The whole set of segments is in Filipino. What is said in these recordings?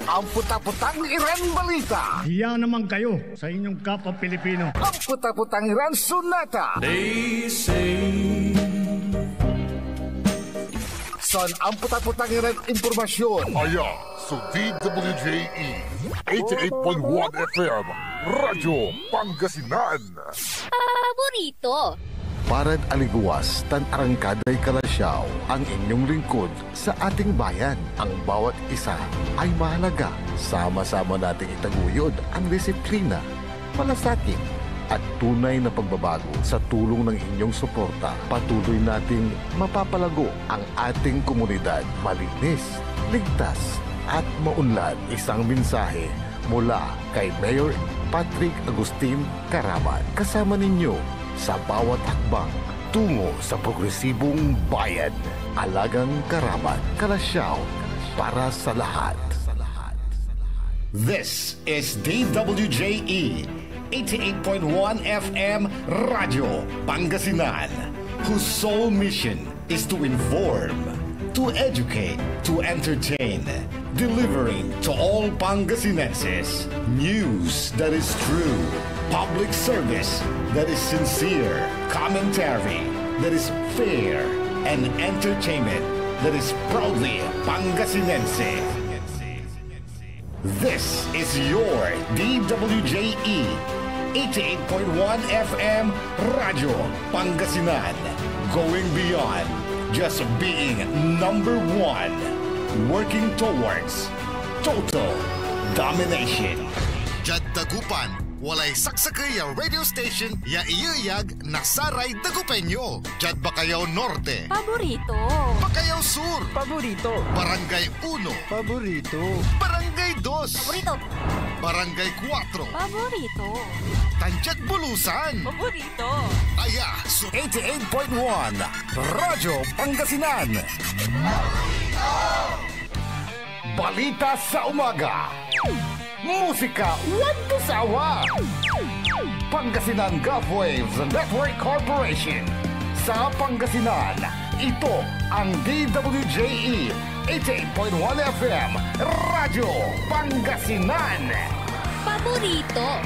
Ang puta-putang Iran balita. Hiya naman kayo sa inyong kapwa Pilipino. Ang puta-putang Iran sunata. They say. Son, ang puta-putang Iran impormasyon. Aya, so DWJE 88.1 FM Radyo Pangasinan. Paborito. Parad aliguas, tan arangkaday kalasyaw, ang inyong lingkod sa ating bayan. Ang bawat isa ay mahalaga. Sama-sama nating itaguyod ang disiplina, malasakit, at tunay na pagbabago. Sa tulong ng inyong suporta, patuloy nating mapapalago ang ating komunidad. Malinis, ligtas, at maunlad. Isang mensahe mula kay Mayor Patrick Agustin Caraman. Kasama ninyo sa bawat hakbang tungo sa progresibong bayan. Alagang Caraman, Kalasyaw, para sa lahat. This is DWJE 88.1 FM Radyo Pangasinan, whose sole mission is to inform, to educate, to entertain, delivering to all Pangasinenses news that is true, public service that is sincere, commentary that is fair, and entertainment that is proudly Pangasinense. This is your DWJE 88.1 FM Radyo Pangasinan, going beyond just being number one, working towards total domination. Jad Dagupan, walay saksakay ya radio station ya iyuyag nasaray Dagupenyo. Jad Bacayao Norte, Paborito. Bacayao Sur, Paborito. Barangay 1, Paborito. Barangay 2, Paborito. Barangay 4, Paborito. Tanchat Bulusan, Paborito. Aya, so 88.1 Radyo Pangasinan. Balita sa umaga. Musika walang sawa. Pangasinan Gulf Waves Network Corporation. Sa Pangasinan, ito ang DWJE 88.1 FM Radyo Pangasinan. Paborito.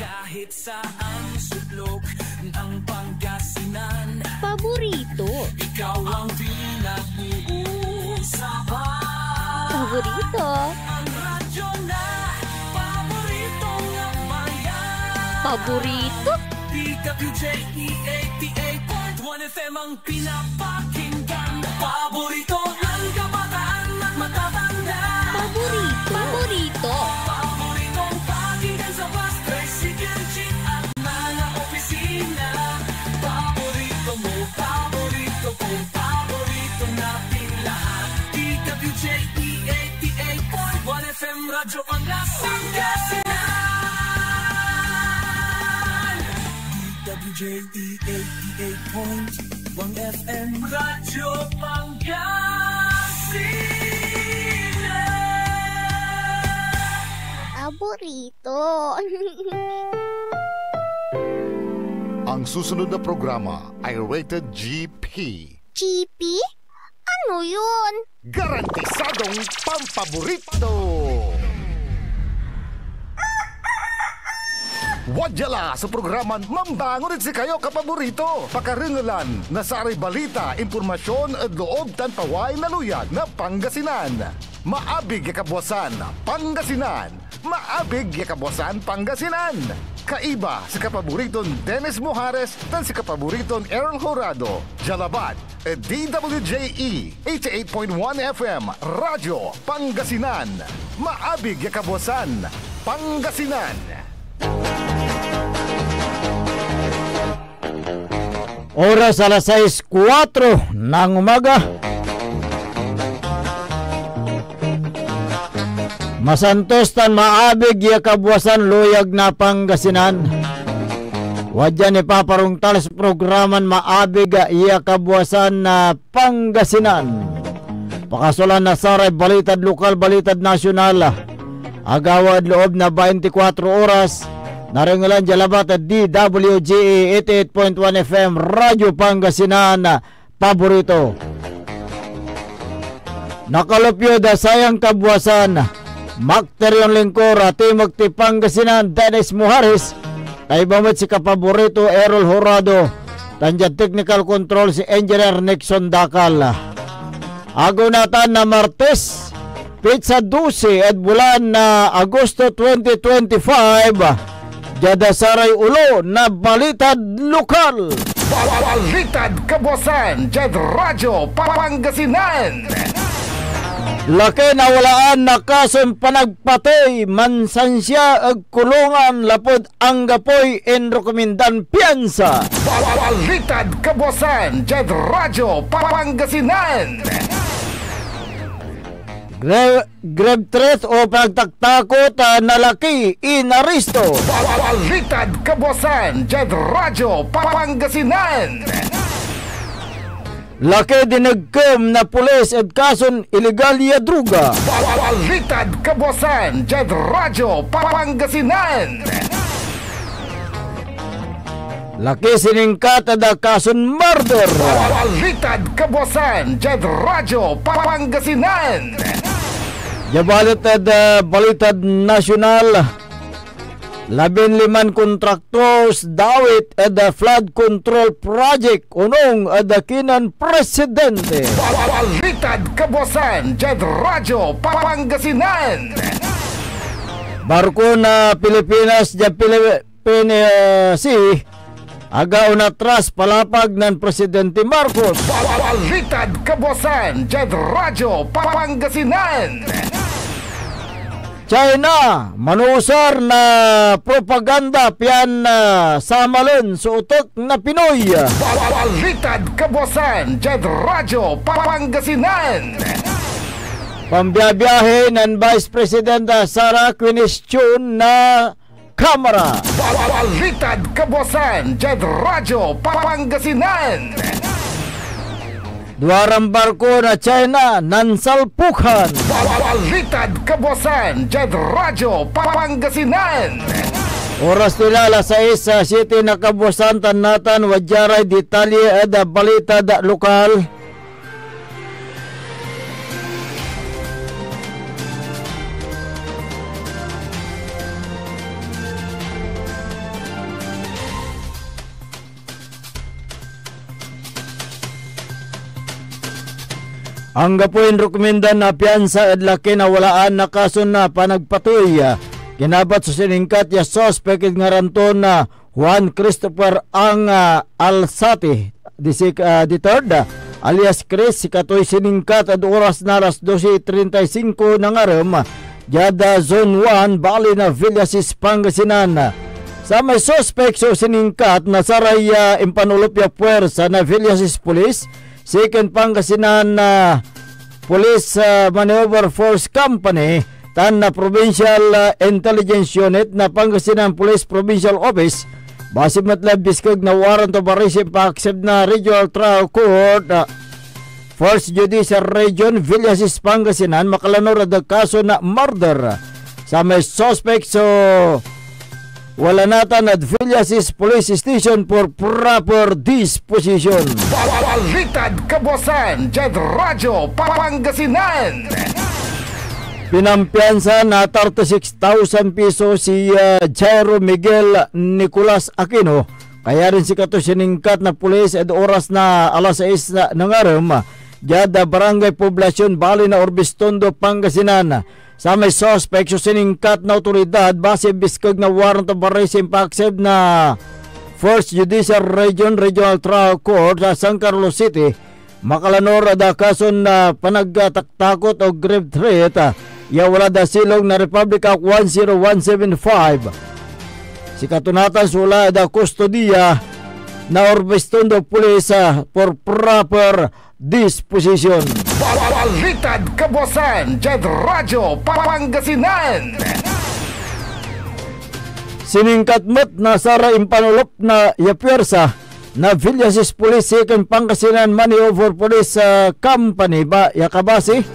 Kahit saan sulok ng Pangasinan, Paborito. ikaw ang pinag-uusapan. Paborito. Ang radyo na paborito ng bayan. Paborito. DWJE 88.1 FM ang pinapakinggan. Paborito ng kabataan at matatanda. Paborito. Paborito. Paboritong pakinggan sa bus, tricycle, jeep at mga opisina. Paborito mo, paborito ko, paborito natin lahat. DWJE 88.1 FM Radyo Pangasinan. DWJE 88.1 FM Radyo Pangasinan. Paborito. Ang susunod na programa ay rated GP. GP? Ano yun? Garantisadong pampaborito. Wadyala sa programan Mambangon si kayo kapaborito. Pakaringalan na sa aray balita, impormasyon at loob tan paway na luyag na Pangasinan. Maabig ya kabwasan Pangasinan. Maabig ya kabwasan Pangasinan. Kaiba sa kapaboriton Dennis Mojares tan si kapaboriton Errol Horado. Jalabat at DWJE 88.1 FM Radyo Pangasinan. Maabig ya kabwasan Pangasinan. Oras alas 6:04 ng umaga. Masantos tan maabig ya kabwasan luyag na Pangasinan. Wadya ni paparong talas programan maabig iya kabwasan na Pangasinan. Pakasulan na saray balitad lokal, balitad nasyonal. Agawad loob na 24 oras. Naringalan jalabat at DWJE 88.1 FM Radyo Pangasinan. Paborito. Nakalupyo da sayang kabuwasan Makterion Lingkora Timog ti Pangasinan Dennis Muharis Taibamit si kapaborito Errol Horado Tanja technical control si Engineer Nixon Dakal Agunatan na Martes Pizza 12 at bulan na Agosto 2025 Jada Saray Ulo na Balitad Lokal Balitad Kabuwasan Jad Radyo Pangasinan Laki na walaan na kason panagpatay mansansya ag kulungan lapod ang gapoy en rekomendan piyansa. Balitad Kabuwasan Jad Radyo Pangasinan Grave threat o pagtaktakot na laki inaristo. Balitad Kabuwasan Jad Radyo Pangasinan Laki dinagkem na pulis at kason ilegal ya druga. Balitad Kabuwasan Jad Radyo Pangasinan Laki siningkat ada kason murder. Balitad Kabuwasan Jad Radyo Pangasinan Jabalit ada balitad nasyonal 15 kontraktos dawit ada flood control project unong ada kinan presidente. Balitad Kabuwasan Jad Radyo Pangasinan Barko na Pilipinas ja Pilipinas aga unatras palapag ng presidente Marcos. Balitad Kabuwasan Jad Radyo Pangasinan China manusar na propaganda pian samalon sa utok na Pinoy. Balitad Kabuwasan Jad Radyo Pangasinan Pambiyabiyahe ng Vice President Sara Quinestión na Kamara. Balitad Kabuwasan Jad Radyo Pangasinan Duarang barko na China nansalpukan. Balitad Kabuwasan Jad Radyo Pangasinan Oras nila alas 6 sa city na kabuwasan tanatan wadyaray detalye ada balita da lokal. Ang gapuin rekomendan na piyansa at laki na walaan na kaso na panagpatuy. Kinabat sa siningkat ya sospek nga ranton na Juan Christopher ang Alsati di third alias Chris si katoy siningkat at oras na alas 12:35 ng aram Jada Zone 1 Bali na Villasis Pangasinan. Sa may sospek so siningkat na saray impanulupya puwersa na Villasis Police Second Pangasinan Police Maneuver Force Company tan na Provincial Intelligence Unit na Pangasinan Police Provincial Office base matlab biskag na warrant of arrest pa-accept na Regional Trial Court First Judicial Region Villasis Pangasinan makalanor ang kaso na murder sa may suspect so wala natan at Villasis Police Station for proper disposition. Balitad Kabuwasan Jad Radyo Pangasinan Pinampiyansa na 36,000 piso si Jairo Miguel Nicolas Aquino. Kaya rin si kato siningkat na pulis at oras na alas 6 ng aram Jada Barangay Poblasyon Bali na Orbistondo Pangasinan. Sa may suspect so siningkat na otoridad base biskag na warrant of arrest pa-accept na First Judicial Region Regional Trial Court sa San Carlos City makalanor da kason na panagtaktakot o grave threat ya wala da silong na Republic Act 10175 si katunatan sula da kustodiya na Orbistondo Police for proper disposition. Balitad Kabuwasan Jad Radyo Pangasinan Siningkat met na sara impanulop na yapwersa na Villasis Police Second Pangasinan Maneuver Police Company ba yakabasi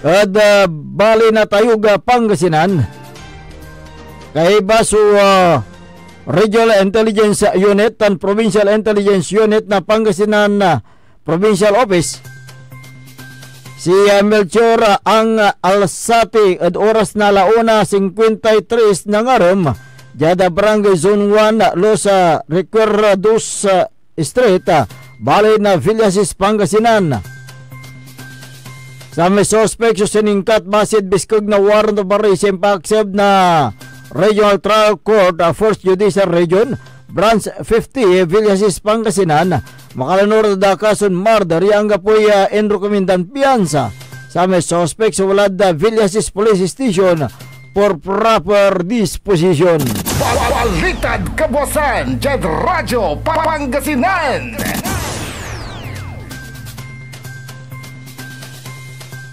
at bali na tayuga Pangasinan kay baso Regional Intelligence Unit and Provincial Intelligence Unit na Pangasinan Provincial Office Si Melchor ang Alsati at oras na 1:53 ng aram. Jada Barangay Zone 1 Los Recuerdos Street, Balay na Villasis, Pangasinan. Sa may suspect sa siningkat basid biskog na warrant of arrest impakseb na Regional Trial Court, 1st Judicial Region, Branch 50, Villasis, Pangasinan. Makalanor da kason murder yang gapoy en recomendan piyansa sa may suspect sa walad Villasis Police Station for proper disposition. Balitad Kabuasan, Jed Radyo Pangasinan.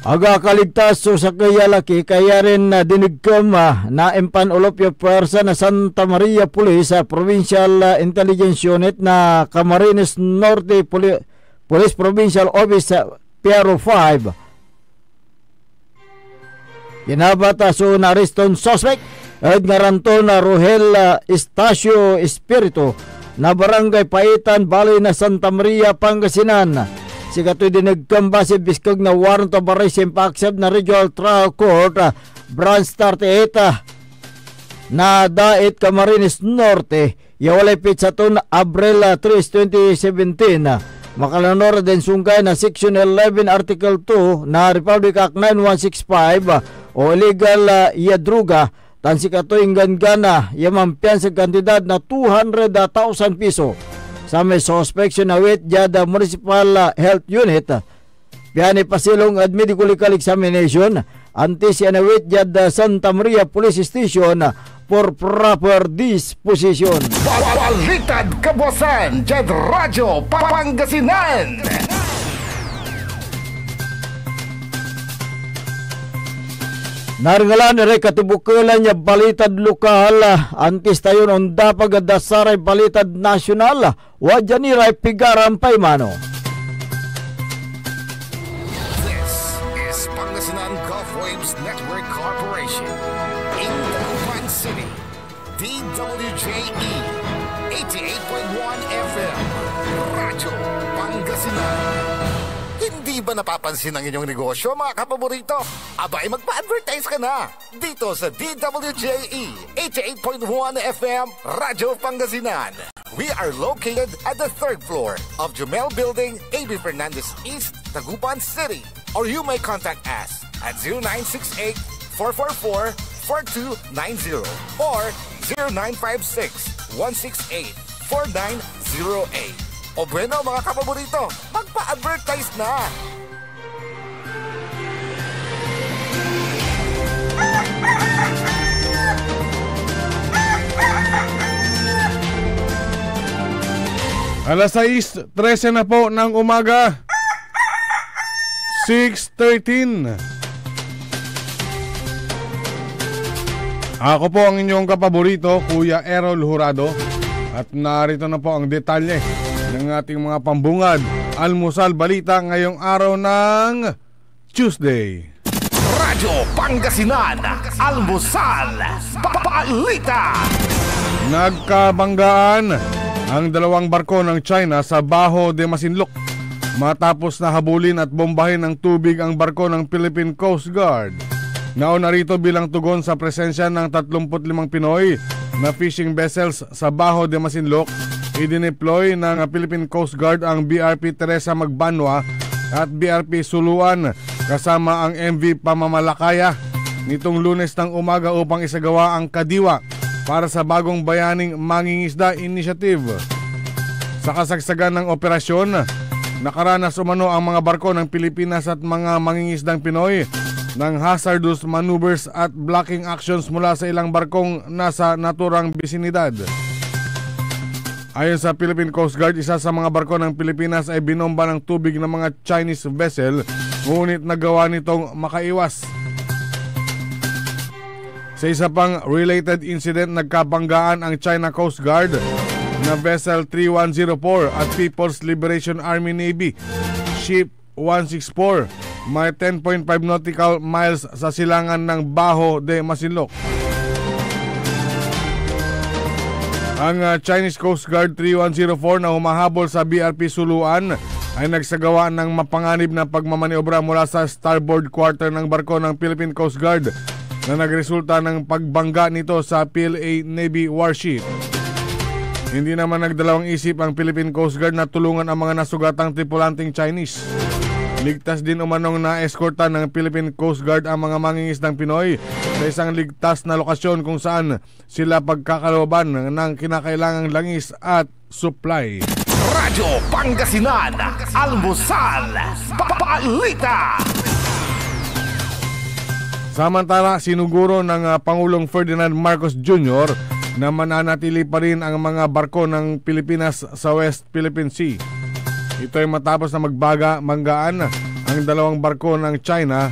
Aga kaligtas so sa kayalaki kaya rin dinigkam na empan ulop yung pwersa na Santa Maria Police Provincial Intelligence Unit na Camarines Norte Police Provincial Office Piero 5. Kinabata so nariston suspect at ngaranto na Rohel Estacio Espiritu na Barangay Paitan, Balay na Santa Maria, Pangasinan. Si katoy dinagkamba si biskog na warrant of arrest impakseb na Regional Trial Court, Branch 38 na Dait Camarines Norte. Yawalay pitsaton Abril 3, 2017. Makalanor din sungkay na Section 11 Article 2 na Republic Act 9165 o illegal yadruga. Tan si katoy gana yamampian sa kantidad na 200,000 piso. Sa may suspect sinawit Jada Municipal Health Unit. Piyani pasilong at medical examination. Antes sinawit Jada Santa Maria Police Station for proper disposition. Balitad Kabuasan, Jed Radyo Pangasinan. Naringalan rin katibukulan niya balitad lokal. Antes tayo nung dapag dasaray balitad nasyonal. Wadyan ni Ray Pigaran Paimano. This is Pangasinan Gulf Waves Network Corporation. In Dagupan City, DWJE 88.1 FM, Radyo Pangasinan. Hindi ba napapansin ang inyong negosyo, mga kapaborito? Abay, magpa-advertise ka na dito sa DWJE 88.1 FM, Radyo Pangasinan. We are located at the 3rd floor of Jumel Building, A.B. Fernandez East, Dagupan City. Or you may contact us at 0968-444-4290 or 0956-168-4908. O bueno, mga kapaborito, magpa-advertise na! Alas 6:13 na po ng umaga. 6:13. Ako po ang inyong kapaborito, Kuya Errol Jurado. At narito na po ang detalye ng ating mga pambungad almusal balita ngayong araw ng Tuesday. Radyo Pangasinan, almusal balita. Nagkabanggaan ang dalawang barko ng China sa Baho de Masinloc matapos na habulin at bombahin ng tubig ang barko ng Philippine Coast Guard. Nauna rito bilang tugon sa presensya ng 35 Pinoy na fishing vessels sa Baho de Masinloc. Idineploy ng Philippine Coast Guard ang BRP Teresa Magbanwa at BRP Suluan kasama ang MV Pamamalakaya nitong Lunes ng umaga upang isagawa ang kadiwa para sa bagong bayaning Mangingisda Initiative. Sa kasagsagan ng operasyon, nakaranas umano ang mga barko ng Pilipinas at mga mangingisdang Pinoy ng hazardous maneuvers at blocking actions mula sa ilang barkong nasa naturang bisinidad. Ayon sa Philippine Coast Guard, isa sa mga barko ng Pilipinas ay binomba ng tubig ng mga Chinese vessel, ngunit nagawa nitong makaiwas. Sa isa pang related incident, nagkabanggaan ang China Coast Guard na vessel 3104 at People's Liberation Army Navy Ship 164 may 10.5 nautical miles sa silangan ng Baho de Masinloc. Ang Chinese Coast Guard 3104 na humahabol sa BRP Suluan ay nagsagawa ng mapanganib na pagmamaniobra mula sa starboard quarter ng barko ng Philippine Coast Guard na nagresulta ng pagbangga nito sa PLA Navy warship. Hindi naman nagdalawang isip ang Philippine Coast Guard na tulungan ang mga nasugatang tripulanting Chinese. Ligtas din umanong na-escortan ng Philippine Coast Guard ang mga mangingisdang Pinoy sa isang ligtas na lokasyon kung saan sila pagkakaloban ng kinakailangang langis at supply. Radyo Pangasinan, Almusal, Balita. Samantala, sinuguro ng Pangulong Ferdinand Marcos Jr. na mananatili pa rin ang mga barko ng Pilipinas sa West Philippine Sea. Ito ay matapos na manggaan ang dalawang barko ng China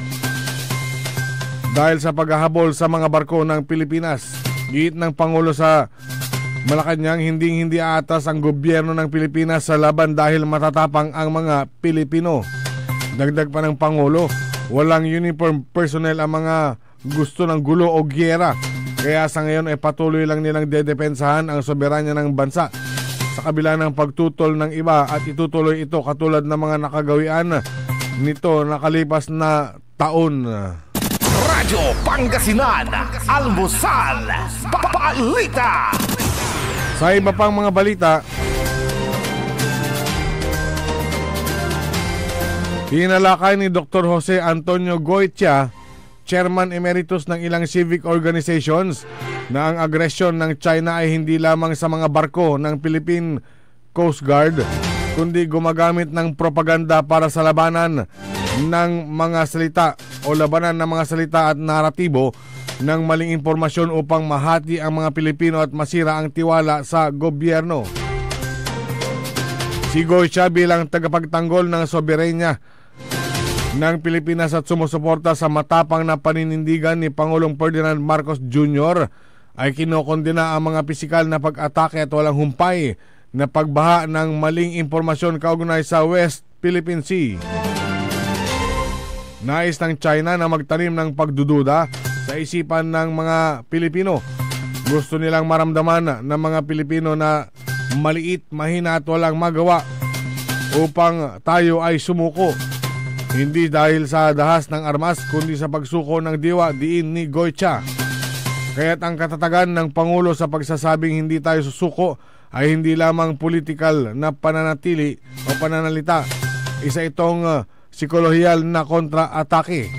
dahil sa paghahabol sa mga barko ng Pilipinas. Giit ng Pangulo sa Malacanang, hindi aatas ang gobyerno ng Pilipinas sa laban dahil matatapang ang mga Pilipino. Dagdag pa ng Pangulo, walang uniform personnel ang mga gusto ng gulo o giyera. Kaya sa ngayon ay patuloy lang nilang dedepensahan ang soberanya ng bansa sa kabila ng pagtutol ng iba at itutuloy ito katulad ng mga nakagawian nito nakalipas na taon. Radyo Pangasinan, Almusal, Balita. Sa iba pang mga balita, tinalakay ni Dr. Jose Antonio Goitia, Chairman Emeritus ng ilang civic organizations, na ang agresyon ng China ay hindi lamang sa mga barko ng Philippine Coast Guard, kundi gumagamit ng propaganda para sa labanan ng mga salita o labanan ng mga salita at naratibo ng maling impormasyon upang mahati ang mga Pilipino at masira ang tiwala sa gobyerno. Si Goitia bilang tagapagtanggol ng soberenya ng Pilipinas at sumusuporta sa matapang na paninindigan ni Pangulong Ferdinand Marcos Jr. ay kinokondena ang mga pisikal na pag-atake at walang humpay na pagbaha ng maling impormasyon kaugnay sa West Philippine Sea. Nais ng China na magtanim ng pagdududa sa isipan ng mga Pilipino. Gusto nilang maramdaman ng mga Pilipino na maliit, mahina at walang magawa upang tayo ay sumuko. Hindi dahil sa dahas ng armas kundi sa pagsuko ng diwa, diin ni Goitia. Kaya't ang katatagan ng Pangulo sa pagsasabing hindi tayo susuko ay hindi lamang politikal na pananatili o pananalita. Isa itong psikolohiyal na kontra-atake.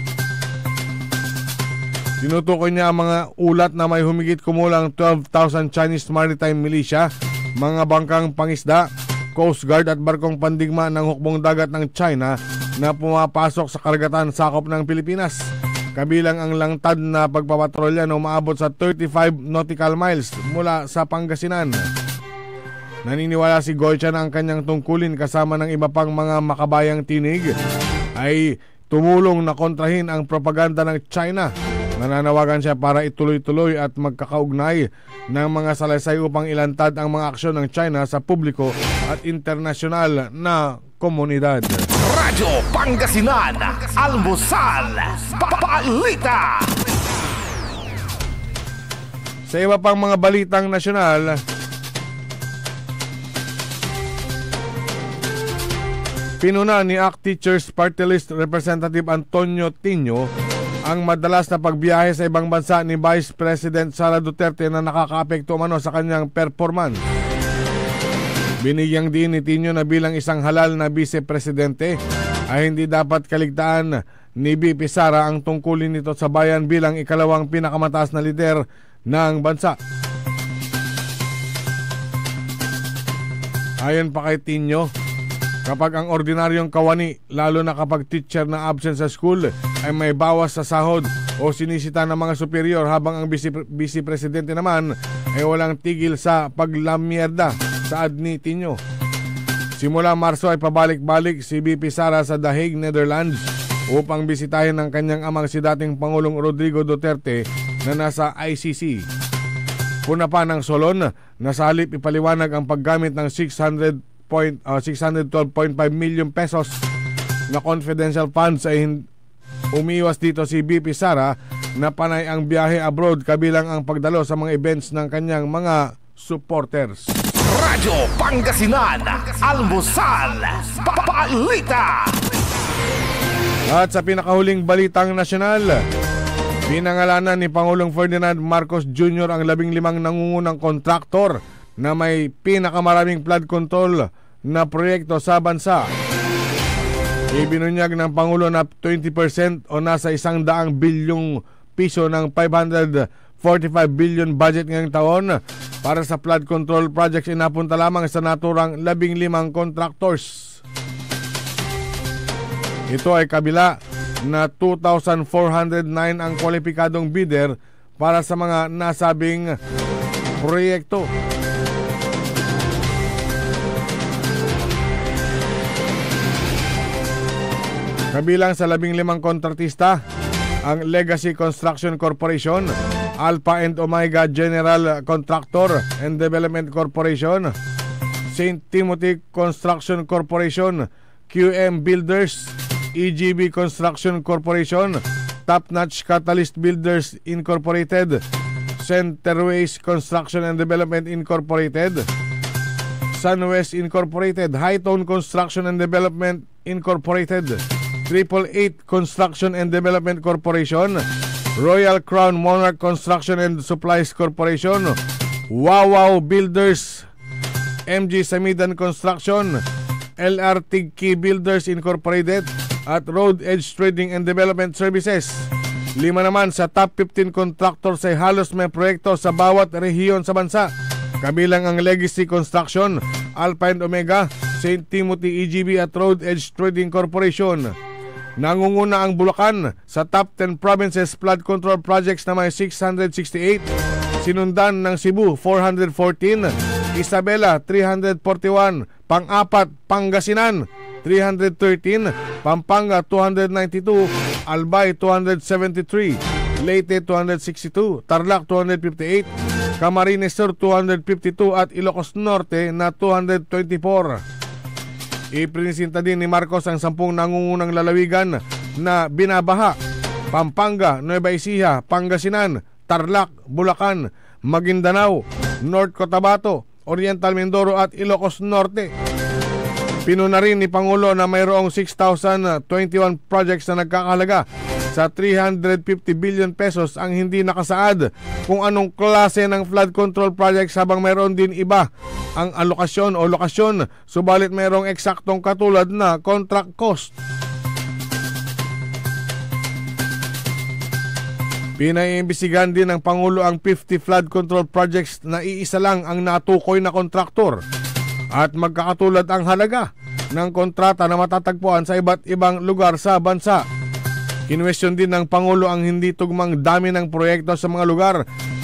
Tinutukoy niya ang mga ulat na may humigit kumulang 12,000 Chinese maritime militia, mga bangkang pangisda, Coast Guard at barkong pandigma ng hukbong dagat ng China na pumapasok sa karagatan sakop ng Pilipinas. Kabilang ang langtad na pagpapatrolya na umaabot sa 35 nautical miles mula sa Pangasinan. Naniniwala si Goitia na ang kanyang tungkulin kasama ng iba pang mga makabayang tinig ay tumulong na kontrahin ang propaganda ng China. Nananawagan siya para ituloy-tuloy at magkakaugnay ng mga salaysay upang ilantad ang mga aksyon ng China sa publiko at internasyonal na komunidad. Radyo Pangasinan, Almusal, Balita. Sa iba pang mga balitang nasyonal, pinuna ni ACT Teachers Party List Representative Antonio Tino ang madalas na pagbiyahe sa ibang bansa ni Vice President Sara Duterte na nakakaapekto umano sa kanyang performance. Binigyang din ni Tino na bilang isang halal na vice-presidente ay hindi dapat kaligtaan ni VP Sara ang tungkulin nito sa bayan bilang ikalawang pinakamataas na lider ng bansa. Ayon pa kay Tino, kapag ang ordinaryong kawani, lalo na kapag teacher na absent sa school, ay may bawas sa sahod o sinisita ng mga superior habang ang vice-presidente naman ay walang tigil sa paglamierda, saad ni Tino. Simula Marso ay pabalik-balik si VP Sara sa The Hague, Netherlands upang bisitahin ng kanyang amang si dating Pangulong Rodrigo Duterte na nasa ICC. Kuna pa ng Solon, nasa halip ipaliwanag ang paggamit ng 612.5 million pesos na confidential funds ay umiwas dito si VP Sara na panay ang biyahe abroad kabilang ang pagdalo sa mga events ng kanyang mga supporters. Radyo Pangasinan, Almusal, Balita. At sa pinakahuling balitang nasyonal, pinangalanan ni Pangulong Ferdinand Marcos Jr. ang 15 nangungunang kontraktor na may pinakamaraming flood control na proyekto sa bansa. Ibinunyag ng Pangulo na 20% o nasa 100 bilyong piso ng 545 billion budget ngayong taon para sa flood control projects inapunta lamang sa naturang 15 contractors. Ito ay kabila na 2,409 ang kwalipikadong bidder para sa mga nasabing proyekto. Kabilang sa 15 kontratista, ang Legacy Construction Corporation, Alpha and Omega General Contractor and Development Corporation, St. Timothy Construction Corporation, QM Builders, EGB Construction Corporation, Top Notch Catalyst Builders Incorporated, Centerways Construction and Development Incorporated, Sunwest Incorporated, Hightone Construction and Development Incorporated, 888 Construction and Development Corporation, Royal Crown Monarch Construction and Supplies Corporation, Wawaw Builders, MG Samidan Construction, LRT Key Builders Incorporated, at Road Edge Trading and Development Services. 5 naman sa top 15 contractors ay halos may proyekto sa bawat rehiyon sa bansa. Kabilang ang Legacy Construction, Alpha and Omega, St. Timothy EGB at Road Edge Trading Corporation. Nangunguna ang Bulacan sa top 10 provinces flood control projects na may 668. Sinundan ng Cebu, 414. Isabela, 341. Pang-apat, Pangasinan, 313. Pampanga, 292. Albay, 273. Leyte, 262. Tarlac, 258. Camarines Sur, 252. At Ilocos Norte na 224. Iprinisinta din ni Marcos ang 10 nangungunang lalawigan na binabaha: Pampanga, Nueva Ecija, Pangasinan, Tarlac, Bulacan, Maguindanao, North Cotabato, Oriental Mindoro at Ilocos Norte. Pinuna rin ni Pangulo na mayroong 6,021 projects na nagkakahalaga sa 350 billion pesos ang hindi nakasaad kung anong klase ng flood control projects, habang mayroon din iba ang alokasyon o lokasyon, subalit mayroong eksaktong katulad na contract cost. Pinaiimbisigan din ng Pangulo ang 50 flood control projects na iisa lang ang natukoy na kontraktor at magkakatulad ang halaga ng kontrata na matatagpuan sa iba't ibang lugar sa bansa. Kinwestiyon din ng Pangulo ang hindi tugmang dami ng proyekto sa mga lugar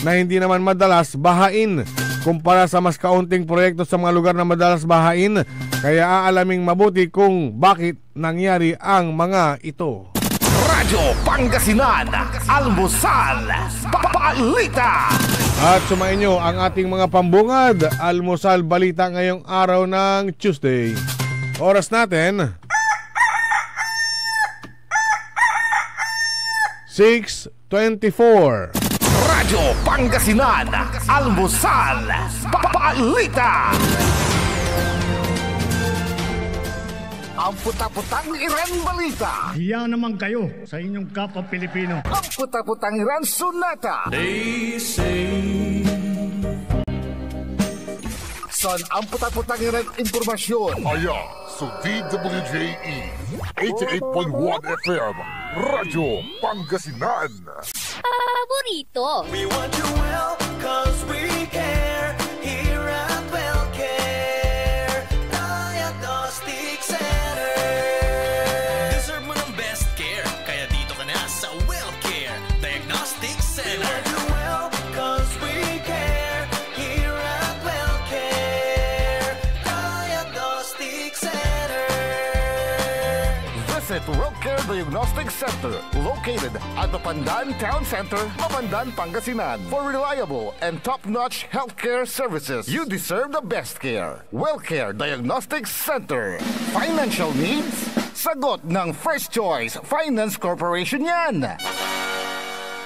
na hindi naman madalas bahain kumpara sa mas kaunting proyekto sa mga lugar na madalas bahain, kaya aalaming mabuti kung bakit nangyari ang mga ito. Radyo Pangasinan, Almusal, Balita. At sumain nyo ang ating mga pambungad, Almusal Balita ngayong araw ng Tuesday. Oras natin 6:24. Radyo Pangasinan, Almusal, Balita. Ang puta-putang Iran Balita. Iyan naman kayo sa inyong kapwa Pilipino. Ang puta-putang Iran Sunata. They say Son, ang puta-putang Iran Impormasyon. Aya sa DWJE 88.1 FM Radyo Pangasinan. Paborito. we want you well, cause we care. Here at WellCare Diagnostic Center. Deserve mo ng best care, kaya dito ka na sa WellCare Diagnostic Center. We want you well, cause we care. Here at WellCare Diagnostic Center. Visit WellCare Diagnostic Center, located at the Pandan Town Center, Mapandan, Pangasinan. For reliable and top-notch healthcare services, you deserve the best care. WellCare Diagnostic Center. Financial needs? Sagot ng First Choice Finance Corporation yan.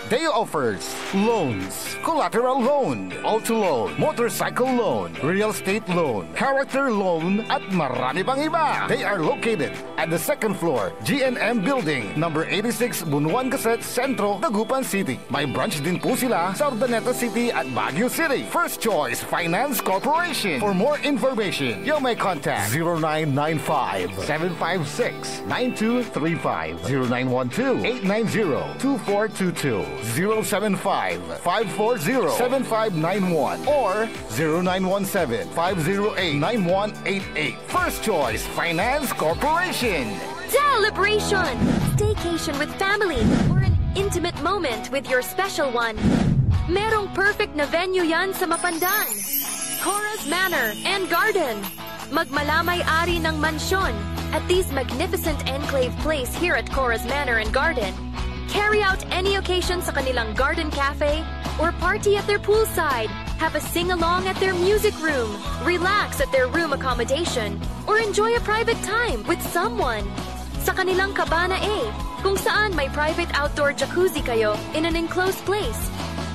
They offers loans, collateral loan, auto loan, motorcycle loan, real estate loan, character loan, at marami pang iba. They are located at the second floor, GNM Building, number 86, Bunuan Gazette, Centro, Dagupan City. May branch din po sila sa Urdaneta City at Baguio City. First Choice Finance Corporation. For more information, you may contact 0995-756-9235, 0912-890-2422, 075-540-7591, or 0917-508-9188. First Choice Finance Corporation. Celebration! Staycation with family or an intimate moment with your special one. Merong perfect na venue yan sa Mapandan. Cora's Manor and Garden. Magmalamay-ari ng mansyon at this magnificent enclave place here at Cora's Manor and Garden. Carry out any occasion sa kanilang garden cafe or party at their poolside. Have a sing-along at their music room. Relax at their room accommodation or enjoy a private time with someone. Sa kanilang Cabana A, kung saan may private outdoor jacuzzi kayo in an enclosed place.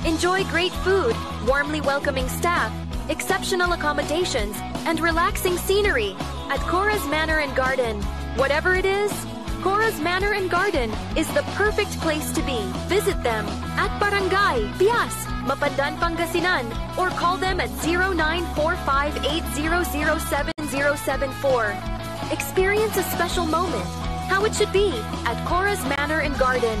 Enjoy great food, warmly welcoming staff, exceptional accommodations, and relaxing scenery at Cora's Manor and Garden. Whatever it is, Cora's Manor and Garden is the perfect place to be. Visit them at Barangay Pias, Mapandan, Pangasinan, or call them at 0945-800-7074. Experience a special moment, how it should be at Cora's Manor and Garden.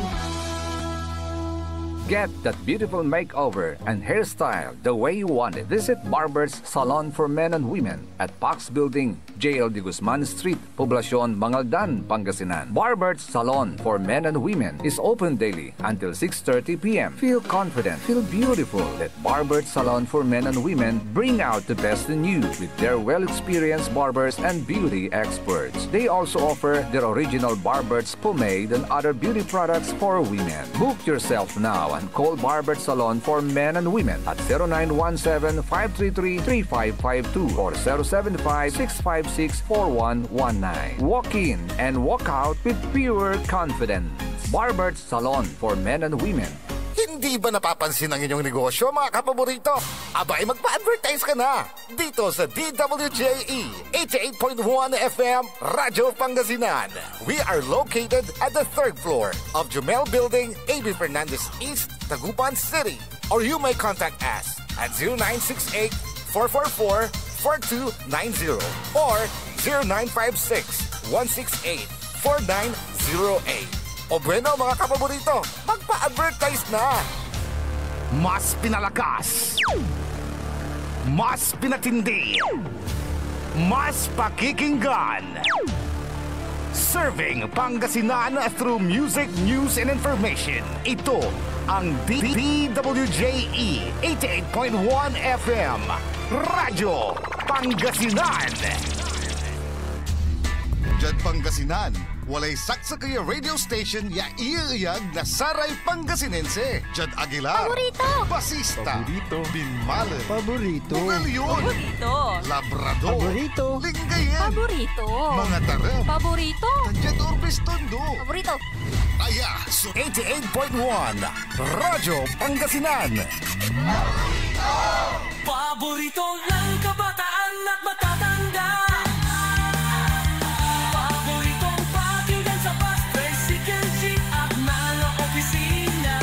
Get that beautiful makeover and hairstyle the way you want it. Visit Barber's Salon for Men and Women at Pax Building, JL de Guzman Street, Poblacion, Mangaldan, Pangasinan. Barber's Salon for Men and Women is open daily until 6:30 p.m. Feel confident, feel beautiful. Let Barber's Salon for Men and Women bring out the best in you with their well-experienced barbers and beauty experts. They also offer their original Barber's pomade and other beauty products for women. Book yourself now and call Barber's Salon for Men and Women at 0917-533-3552 or 075-656-4119. Walk in and walk out with pure confidence. Barber's Salon for Men and Women. Hindi ba napapansin ang inyong negosyo, mga kapaborito? Abay, magpa-advertise ka na dito sa DWJE 88.1 FM, Radyo Pangasinan. We are located at the third floor of Jumel Building, A.B. Fernandez East, Dagupan City. Or you may contact us at 0968-444-4290 or 0956-168-4908. O bueno, mga kapaborito, magpa-advertise na! Mas pinalakas, mas pinatindi, mas pakikinggan. Serving Pangasinan through music, news, and information. Ito ang DWJE 88.1 FM, Radyo Pangasinan. Diyan Pangasinan, walay saksa kaya radio station ya iiyag na Saray Pangasinense. Jad Aguilar, Paborito. Basista, Paborito. Binmale, Paborito. Bugalyon, Paborito. Labrador, Paborito. Lingayen, Paborito. mga taram, Paborito. Jad Orbes Tondo. Paborito. Kaya, so 88.1, Radyo Pangasinan. Paborito ng kabataan at matatanda. Paboritong pakinggan sa bus, tricycle, jeep at mga opisina.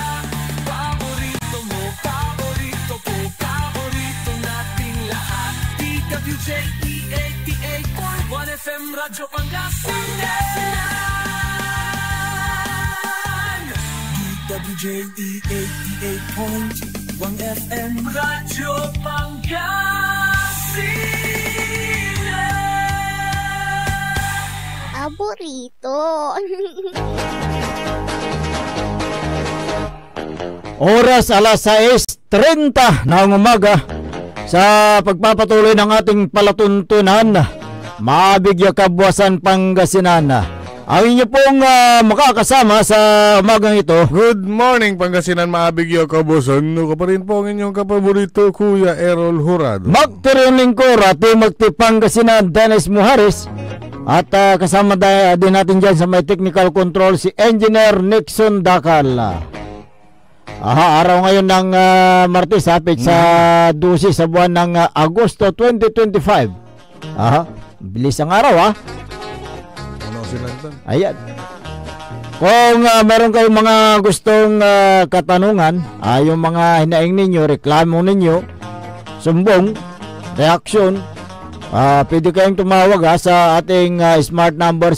Paborito mo, paborito ko, paborito nating lahat. DWJE 88.1 FM, Radyo Pangasinan. DWJE 88.1 FM, Radyo Pangasinan. Paborito. Oras alas 6:30 ng umaga sa pagpapatuloy ng ating palatuntunan, Maabig Kabwasan Pangasinan. Ang inyo pong makakasama sa umagang ito. Good morning, Pangasinan, Maabig Kabusan. No, pa rin po ang inyong kapaborito, Kuya Errol Jurado. Magtirin lingkod at magti Pangasinan, Dennis Muharis. At kasama din natin dyan sa may technical control si Engineer Nixon Dakal. Araw ngayon ng Martes, sa 12 sa buwan ng Agosto 2025. Bilis ang araw, Ano sila ito? Ayan. Kung meron kayong mga gustong katanungan, yung mga hinaing ninyo, reklamo ninyo, sumbong, reaksyon, pwede kayong tumawag sa ating smart number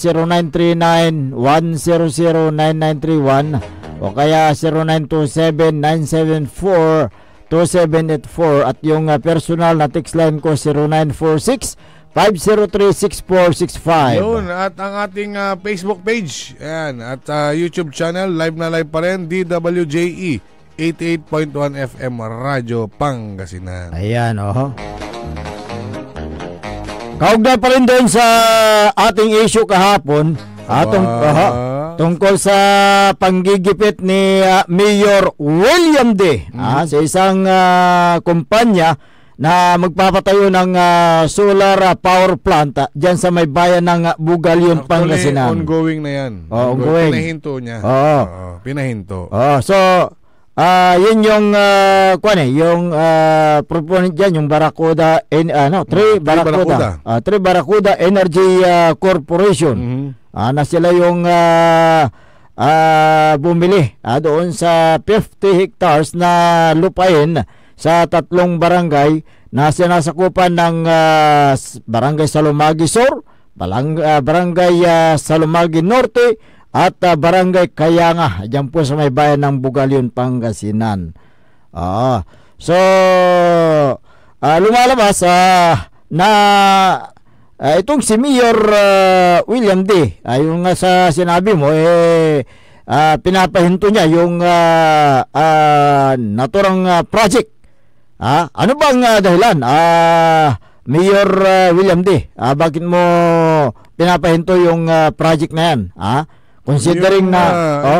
0939-100-9931 o kaya 0927-974-2784 at yung personal na text line ko 0946-503-6465. Yun, at ang ating Facebook page, ayan, at YouTube channel, live na live pa rin, DWJE 88.1 FM Radyo Pangasinan. Ayan, kaugnay pa rin doon sa ating issue kahapon, tungkol sa panggigipit ni Mayor William D. Sa isang kumpanya na magpapatayo ng solar power plant dyan sa may bayan ng Bugalyon, Pangasinan. Ongoing na yan. Ongoing. Pinahinto niya. Pinahinto. So, yun yung yung proponent dyan, yung Barracuda Barracuda Energy Corporation. Na sila yung bumili doon sa 50 hectares na lupain sa 3 barangay na sinasakupan ng Barangay Salumagi Sur, Barangay Salumagi Norte at Barangay Kayanga, diyan po sa may bayan ng Bugalyon, Pangasinan. So lumalabas na itong si Mayor William D. Yung sa sinabi mo, pinapahinto niya yung naturang project. Ano bang dahilan, Mayor William D? Bakit mo pinapahinto yung project na yan? Considering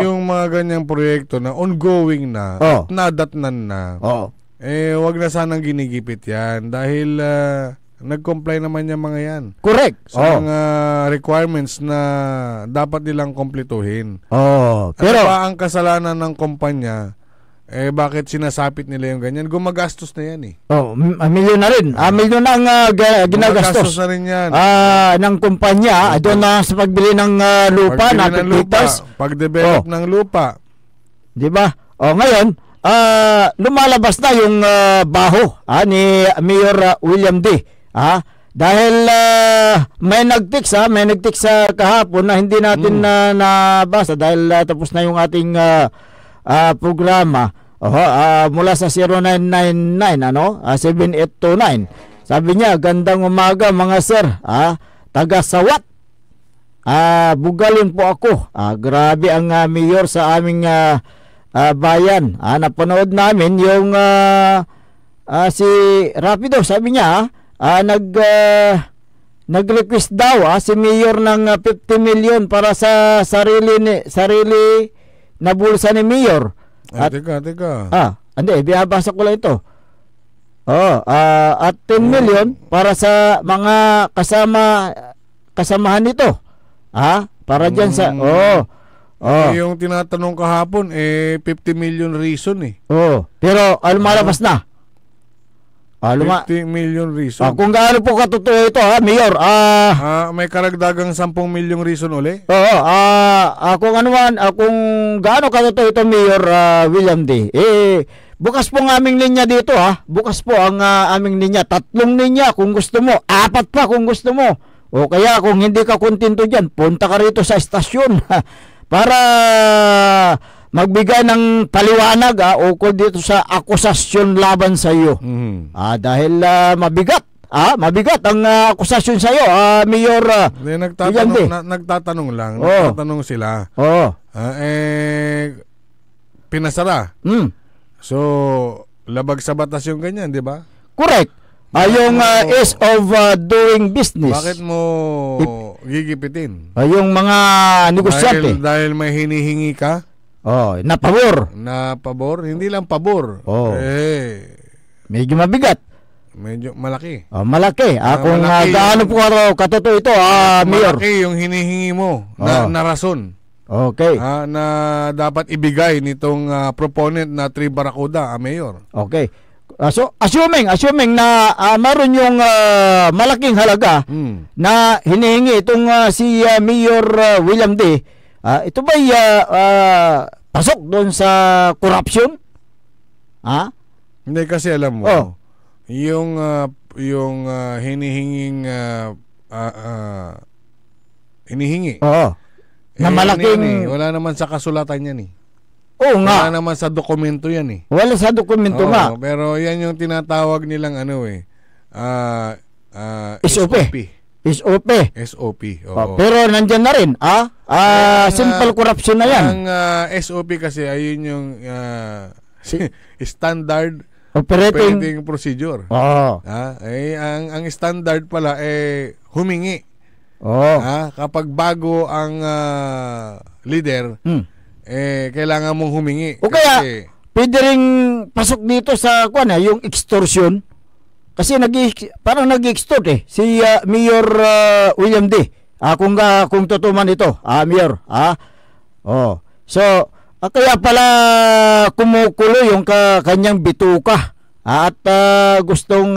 yung mga ganyang proyekto na ongoing na, nadatnan na, wag na sanang ginigipit yan dahil nag-comply naman yung mga yan. Correct. Sa mga requirements na dapat nilang kumpletuhin. Pero ano ba ang kasalanan ng kumpanya? Bakit sinasapit nila yung ganyan? Gumagastos na yan milyon na rin. Milyon na ang ginagastos. Gumagastos na rin yan. Ng kumpanya, doon na sa pagbili ng lupa, pag-develop ng lupa. Diba? Ngayon, lumalabas na yung baho ni Mayor William D. Dahil may nag-text kahapon na hindi natin nabasa dahil tapos na yung ating programa mula sa 0999 7829. Sabi niya, gandang umaga mga sir, taga Sawat, Bugalyon po ako. Grabe ang mayor sa aming bayan. Napanood namin yung si Rapido, sabi niya nag-request daw si mayor ng 50 million para sa sarili na bulsa ni mayor. Teka. Hindi, binabasa ko lang ito. At 10 million para sa mga kasamahan nito. Para dyan sa yung tinatanong kahapon 50 million reason pero lumalabas na. 50 million reason. Kung gaano po katotoo ito, Mayor, may karagdagang 10 milyong reason uli? Kung ano man, kung gaano katotoo ito, Mayor William D. Bukas po ang aming linya dito, bukas po ang aming linya. 3 linya kung gusto mo, 4 pa kung gusto mo. O kaya kung hindi ka kontento dyan, punta ka rito sa estasyon para magbigay ng paliwanag ukol dito sa akusasyon laban sa iyo. Dahil mabigat ang akusasyon sa iyo, Mayor. Nagtatanong lang, nagtatanong sila. Pinasara. So, labag sa batas yung ganyan, di ba? Correct. Yung ease of doing business. Bakit mo gigipitin? Yung mga negosyante. Dahil may hinihingi ka? Na pabor. Hindi lang pabor. Medyo mabigat. Medyo malaki. Malaki. Kung gaano po katotoo ito, Mayor. Malaki yung hinihingi mo na rason. Okay. Na dapat ibigay nitong proponent na Tri Barracuda, Mayor. Okay. So assuming na maroon yung malaking halaga na hinihingi itong si Mayor William D. Ito ba'y pasok doon sa corruption? Hindi, kasi alam mo, yung hinihinging hinihingi. Na malaking wala naman sa kasulatan yan Oo nga. Wala naman sa dokumento yan Wala sa dokumento nga. Pero yan yung tinatawag nilang SOP. SOP. Pero nandyan na rin, simple corruption na yan. Ang SOP kasi ayun yung standard operating procedure. Ang standard pala humingi. Kapag bago ang leader, kailangan mong humingi. O kaya, pwede rin pasok dito sa yung extortion. Kasi parang nag-extort si Mayor William D. Kung totoo man ito, Mayor. So, kaya pala kumukulo yung kanyang bituka at gustong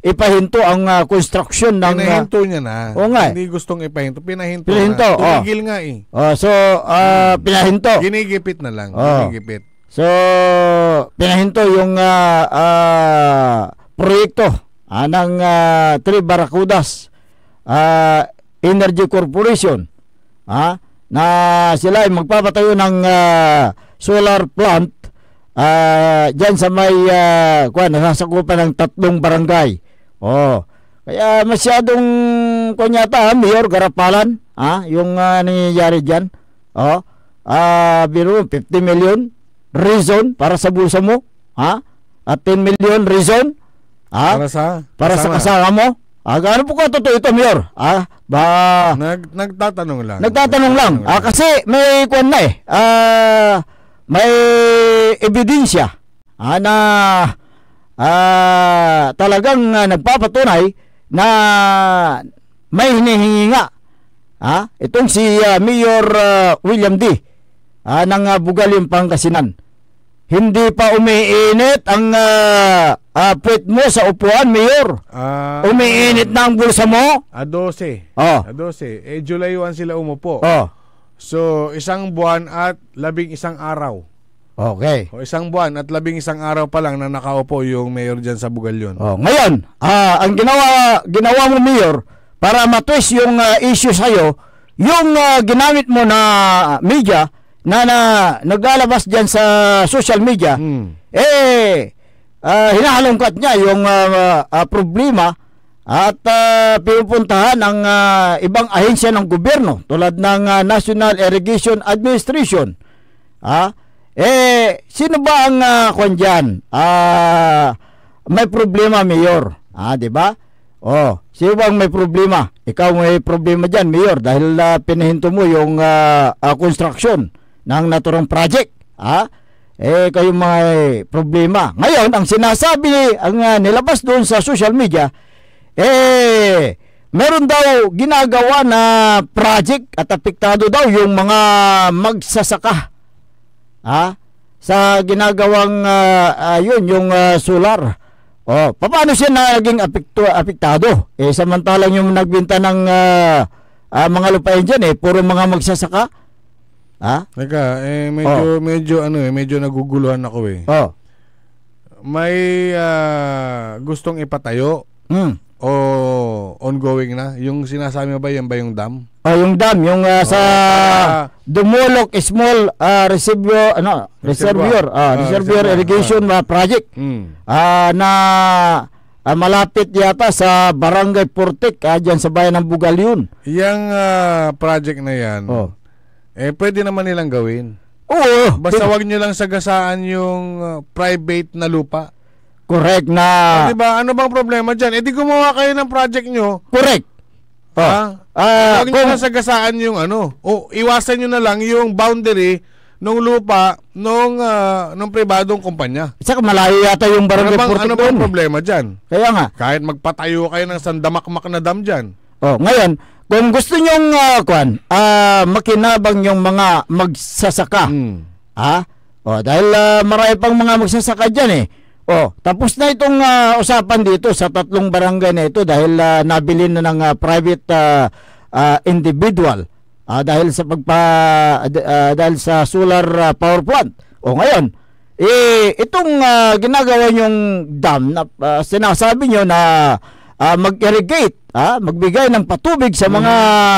ipahinto ang construction ng pinahinto niya na. Hindi gustong ipahinto, pinahinto na. Tumigil nga pinahinto. Ginigipit na lang. Ginigipit. So pinahinto yung proyekto ng Tri Barracudas Energy Corporation na sila ay magpapatayo ng solar plant dyan sa may nasasakupan ng 3 barangay. Kaya masyadong Mayor Garapalan, yung nangyayari dyan. Biro 50 million reason para sa bulsa mo, at 10 million reason para sa kasama mo. Gaano po totoo ito, Mayor? Nagtatanong lang. Kasi may may ebidensya na talagang nagpapatunay na may hinihingi nga itong si Mayor William D. Ng Bugalim, Pangasinan. Hindi pa umiinit ang puwet mo sa upuan, Mayor. Umiinit na ang bulsa mo. 12. 12. July 1 sila umupo. So, 1 buwan at 11 araw. Okay. Isang buwan at 11 araw pa lang na nakaupo yung mayor dyan sa Bugalyon. Ngayon, ang ginawa mo, Mayor, para matwist yung issue sa'yo, yung ginamit mo na media na naglalabas dyan sa social media, hinahalongkat niya yung problema at pinupuntahan ng ibang ahensya ng gobyerno tulad ng National Irrigation Administration. Sino ba ang dyan? May problema, Mayor. Di ba? Sino ba ang may problema? Ikaw may problema dyan, Mayor, dahil pinahinto mo yung construction ng naturang project. Kayo may problema. Ngayon, ang sinasabi, ang nilabas doon sa social media, meron daw ginagawa na project at apektado daw yung mga magsasaka. Sa ginagawang yung solar. Paano siya naging apektado? Samantalang yung nagbenta ng mga lupain dyan, puro mga magsasaka. Teka, medyo naguguluhan ako May gustong ipatayo o ongoing na? Yung sinasabi mo ba, yan ba yung dam? Yung dam, yung sa Dumulok Small Reservoir Irrigation Project na malapit yata sa Barangay Portek dyan sa bayan ng Bugalyon. Yung project na yan, pwede naman nilang gawin. Oo. Basta wag nyo lang sagasaan yung private na lupa. Correct na. Diba? Ano bang problema dyan? Di gumawa kayo ng project nyo. Correct. Huwag nyo lang sagasaan yung iwasan nyo na lang yung boundary ng lupa ng pribadong kumpanya. Saka malayo yata yung Barangay Portek. Ano bang problema dyan? Kaya nga. Kahit magpatayo kayo ng sandamakmak na dam dyan. Ngayon, kung gusto nyong makinabang yung mga magsasaka, dahil marami pang mga magsasaka dyan eh. Tapos na itong usapan dito sa 3 barangay na ito dahil nabili na ng private individual dahil sa dahil sa solar power plant. Ngayon, itong ginagawa yung dam na sinasabi nyo na mag-irrigate, magbigay ng patubig sa mga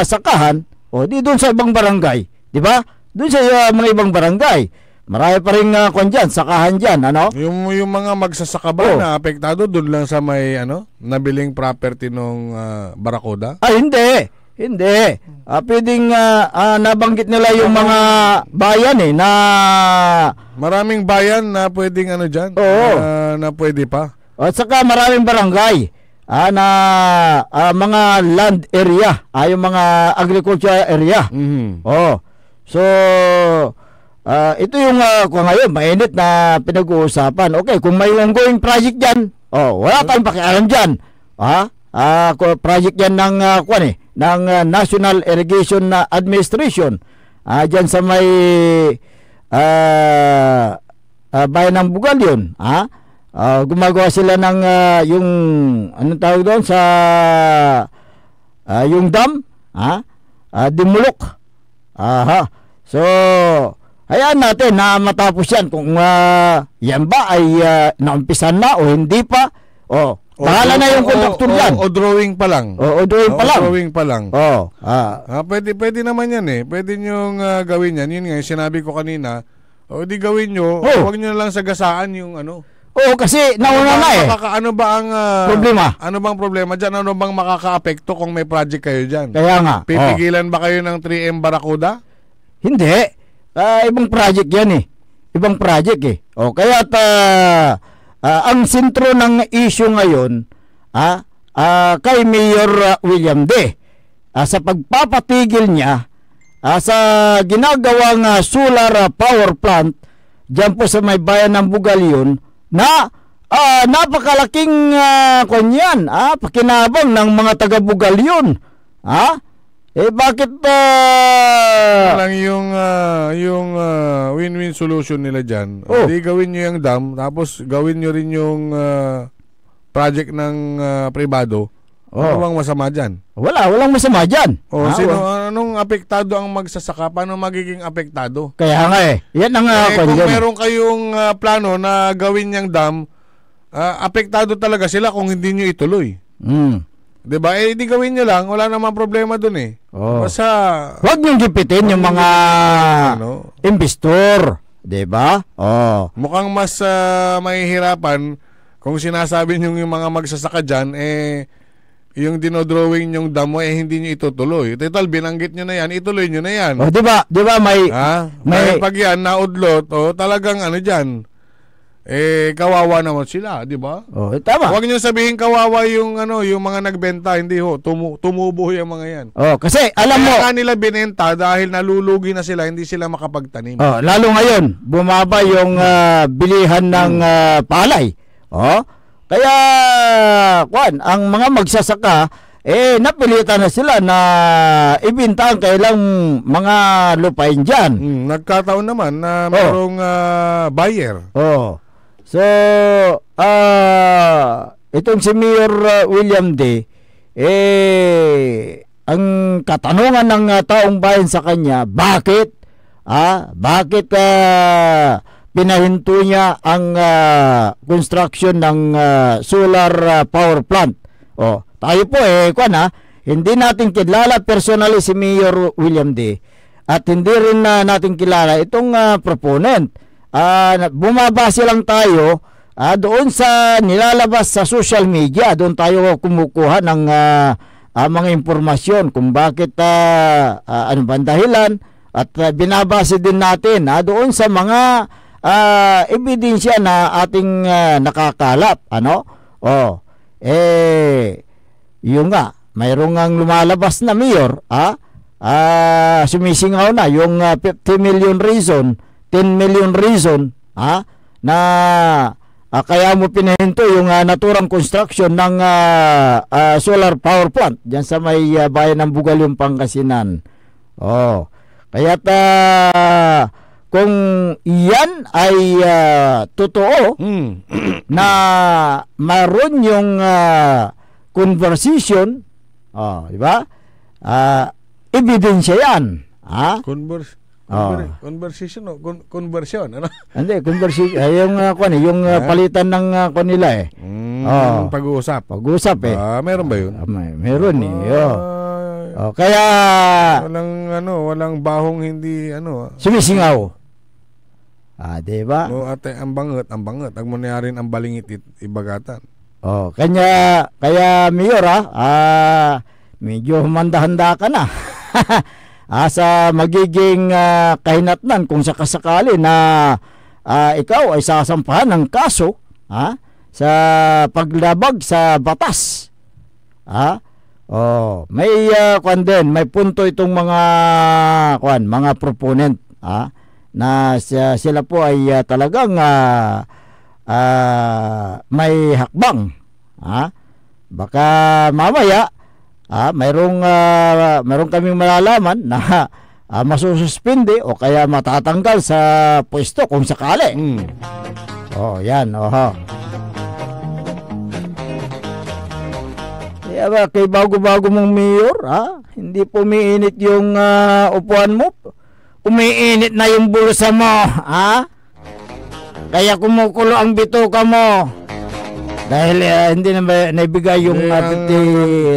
sakahan, di doon sa ibang barangay, di ba? Doon sa mga ibang barangay. Marami pa rin dyan, sakahan dyan, ano? Yung mga magsasaka ba na apektado doon lang sa may nabiling property nung Barakuda? Hindi. Pwedeng nabanggit nila yung mga bayan na maraming bayan na pwedeng dyan, na pwede pa. At saka maraming barangay na mga land area, yung mga agriculture area. So ito yung ngayon mainit na pinag-uusapan. Okay, kung may ongoing project dyan, wala tayong pakialam dyan. Project yan ng ng National Irrigation Administration dyan sa may bayan ng Bugal yun. Gumagawa sila ng yung anong tawag doon sa yung dam, Dimulok. So hayaan natin na matapos yan kung yan ba ay naumpisan na o hindi pa. Bahala na yung kontraktor yan. O drawing pa lang. Drawing pa lang. Pwede naman yan eh. Pwede nyong gawin yan. Yun nga, sinabi ko kanina. Di gawin nyo. Huwag nyo lang sagasaan yung kasi nauna na eh. Ano ba ang problema? Ano bang problema dyan? Ano bang makaka-apekto kung may project kayo dyan? Kaya nga. Pipigilan ba kayo ng 3M Barakuda? Hindi. Ibang project yan eh. Ibang project eh. Kaya ang sentro ng issue ngayon kay Mayor William D. Sa pagpapatigil niya sa ginagawang solar power plant dyan po sa may bayan ng Bugal yun na napakalaking kunyan, pakinabang ng mga taga Bugal yun. Bakit lang yung win-win solution nila dyan? Di gawin nyo yung dam, tapos gawin nyo rin yung project ng pribado. Ano bang masama dyan? Walang masama dyan. Anong apektado ang magsasaka? Paano magiging apektado? Kaya nga yan ang kung meron kayong plano na gawin yung dam, apektado talaga sila kung hindi nyo ituloy. Diba? Di gawin nyo lang. Wala namang problema dun eh. Basta huwag nyo gipitin yung mga investor. Diba? Mukhang mas mahihirapan kung sinasabi nyo yung mga magsasaka dyan, yung dinodrawing yung damo hindi nyo itutuloy. Total, binanggit nyo na yan, ituloy nyo na yan. Diba may pag yan, naudlot, talagang dyan, kawawa naman sila, di ba? Tama. Huwag niyo sabihin kawawa yung yung mga nagbenta, hindi tumubo yung mga yan. Kasi alam mo, kaya nila binenta dahil nalulugi na sila, hindi sila makapagtanim. Lalo ngayon, bumaba yung bilihan ng palay. Kaya ang mga magsasaka napilitan na sila na ibenta ang kailang mga lupain dyan. Nagkataon naman na mayroong buyer. So, itong si Mayor William D. Ang katanungan ng taong bayan sa kanya, bakit pinahinto niya ang construction ng solar power plant? Tayo po hindi natin kilala personally si Mayor William D. At hindi rin natin kilala itong proponent. Bumabase lang tayo doon sa nilalabas sa social media. Doon tayo kumukuha ng mga impormasyon kung bakit ano ba ang dahilan, at binabase din natin doon sa mga ebidensya na ating nakakalap. Yun nga, mayroong ang lumalabas na mayor sumisingaw na yung 50 million reason, 10 million reason na kaya mo pinahinto yung naturang construction ng solar power plant diyan sa may bayan ng Bugalyong, Pangasinan. Oh. Kaya kung iyan ay totoo na maroon yung conversation, di ba? Ebidensya yan. Conversation o conversion, ano? Hindi, conversation. Yung palitan ng nila eh. Pag-uusap. Pag-uusap eh. Meron ba yun? Meron eh. Kaya walang bahong hindi sumisingaw. Di ba? Ate, ang banget. Ang manyarin ang balingit ibagatan. Kaya Mayor, medyo humanda-handa ka na. Sa magiging kahinatnan kung sakasakali na ikaw ay sasampahan ng kaso sa paglabag sa batas. May may punto itong mga proponent na sila po ay talagang may hakbang. Baka mamaya mayroong kaming malalaman na masususpinde o kaya matatanggal sa pwesto kung sakali. Yan. Kaya kay bago-bago mong mayor, hindi pumiinit yung upuan mo. Umiinit na yung bulsa mo, Kaya kumukulo ang bituka mo. Dahil hindi na naibigay yung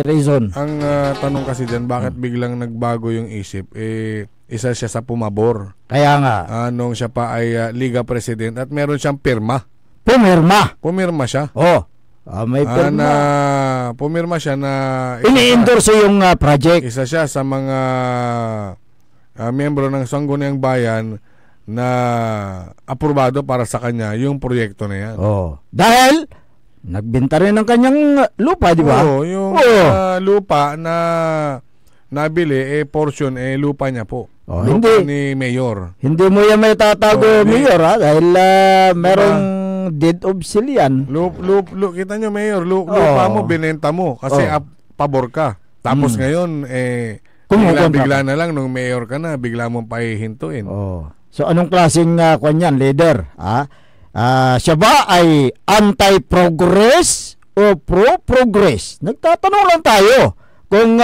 reason. Ang tanong kasi dyan, bakit biglang nagbago yung isip? Isa siya sa pumabor. Kaya nga. Nung siya pa ay Liga President at meron siyang pirma. Pumirma siya? May pirma. Pumirma siya na ini-endorse yung project. Isa siya sa mga miyembro ng Sangguniang Bayan na aprobado para sa kanya yung proyekto na yan. Dahil nagbenta rin ng kanyang lupa, di ba? Yung lupa na nabili, portion, lupa niya po. Lupa ni Mayor. Hindi mo yan may tatago, Mayor, dahil merong deed of sale yan. Kita nyo, Mayor, lupa mo, binenta mo, kasi pabor ka. Tapos ngayon, bigla na lang, nung Mayor ka na, bigla mong pahihintuin. So, anong klaseng kanyan, leader? Siya ba ay anti-progress o pro-progress? Nagtatanong lang tayo. Kung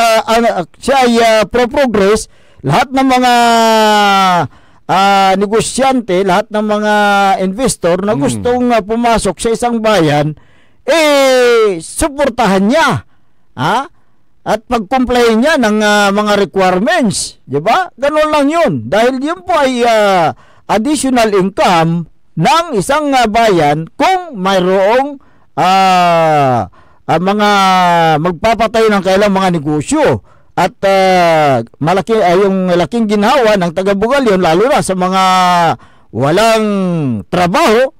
siya ay pro-progress, lahat ng mga negosyante, lahat ng mga investor na gustong pumasok sa isang bayan, suportahan niya. At pag-comply niya ng mga requirements. Diba? Ganun lang yun. Dahil yun po ay additional income ng isang bayan kung mayroong mga magpapatay ng kailang mga negosyo at yung laking ginhawa ng taga-Bugalyon, lalo na sa mga walang trabaho,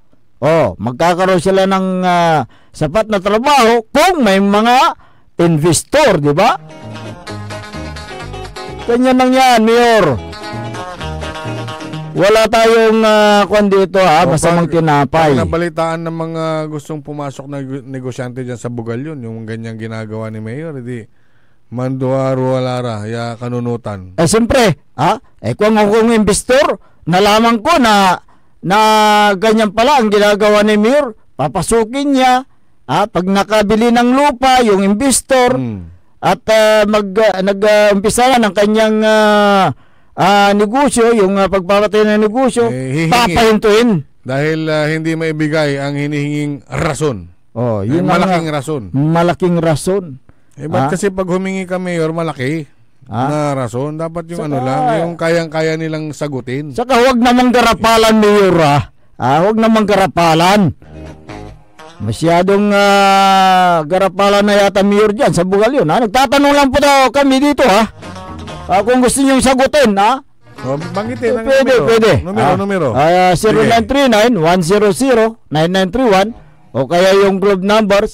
magkakaroon sila ng sapat na trabaho kung may mga investor, di ba? Ganyan lang yan, Mayor. Wala tayong kwan dito, masamang tinapay. Nabalitaan ng mga gustong pumasok na negosyante dyan sa Bugalyon, yung ganyang ginagawa ni Mayor, hindi manduaro-alara, kanunutan. Siyempre, kung akong investor, nalaman ko na ganyan pala ang ginagawa ni Mayor, papasukin niya, pag nakabili ng lupa, yung investor, at nag-umpisa ng kanyang negosyo, yung pagpapatay ng negosyo, papahintuin. Dahil hindi maibigay ang hinihinging rason. Yun malaking rason. Malaking rason. Ba't kasi pag humingi ka, Mayor, malaki na rason? Dapat yung yung kayang-kaya nilang sagutin. Saka huwag namang garapalan, Mayor, huwag namang garapalan. Masyadong garapalan na yata, Mayor, dyan sa Bugalyon. Nagtatanong lang po daw kami dito, kung gusto nyo sagutin, Banggitin ang pwede. Numero. 0939-100-9931 o kaya yung group number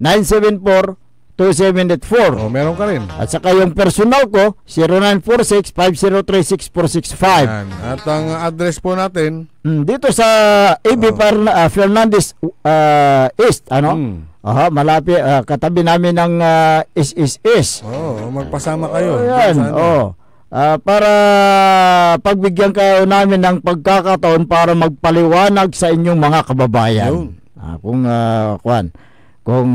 0927-974-2945. 0946-503-2784. Meron ka rin. At saka yung personal ko, 0946-503-6465. Yan. At ang address po natin, dito sa AB Fernandez East, Aha, malapit, katabi namin ng is. Magpasama kayo. Ayan, para pagbigyan kayo namin ng pagkakataon para magpaliwanag sa inyong mga kababayan. Kung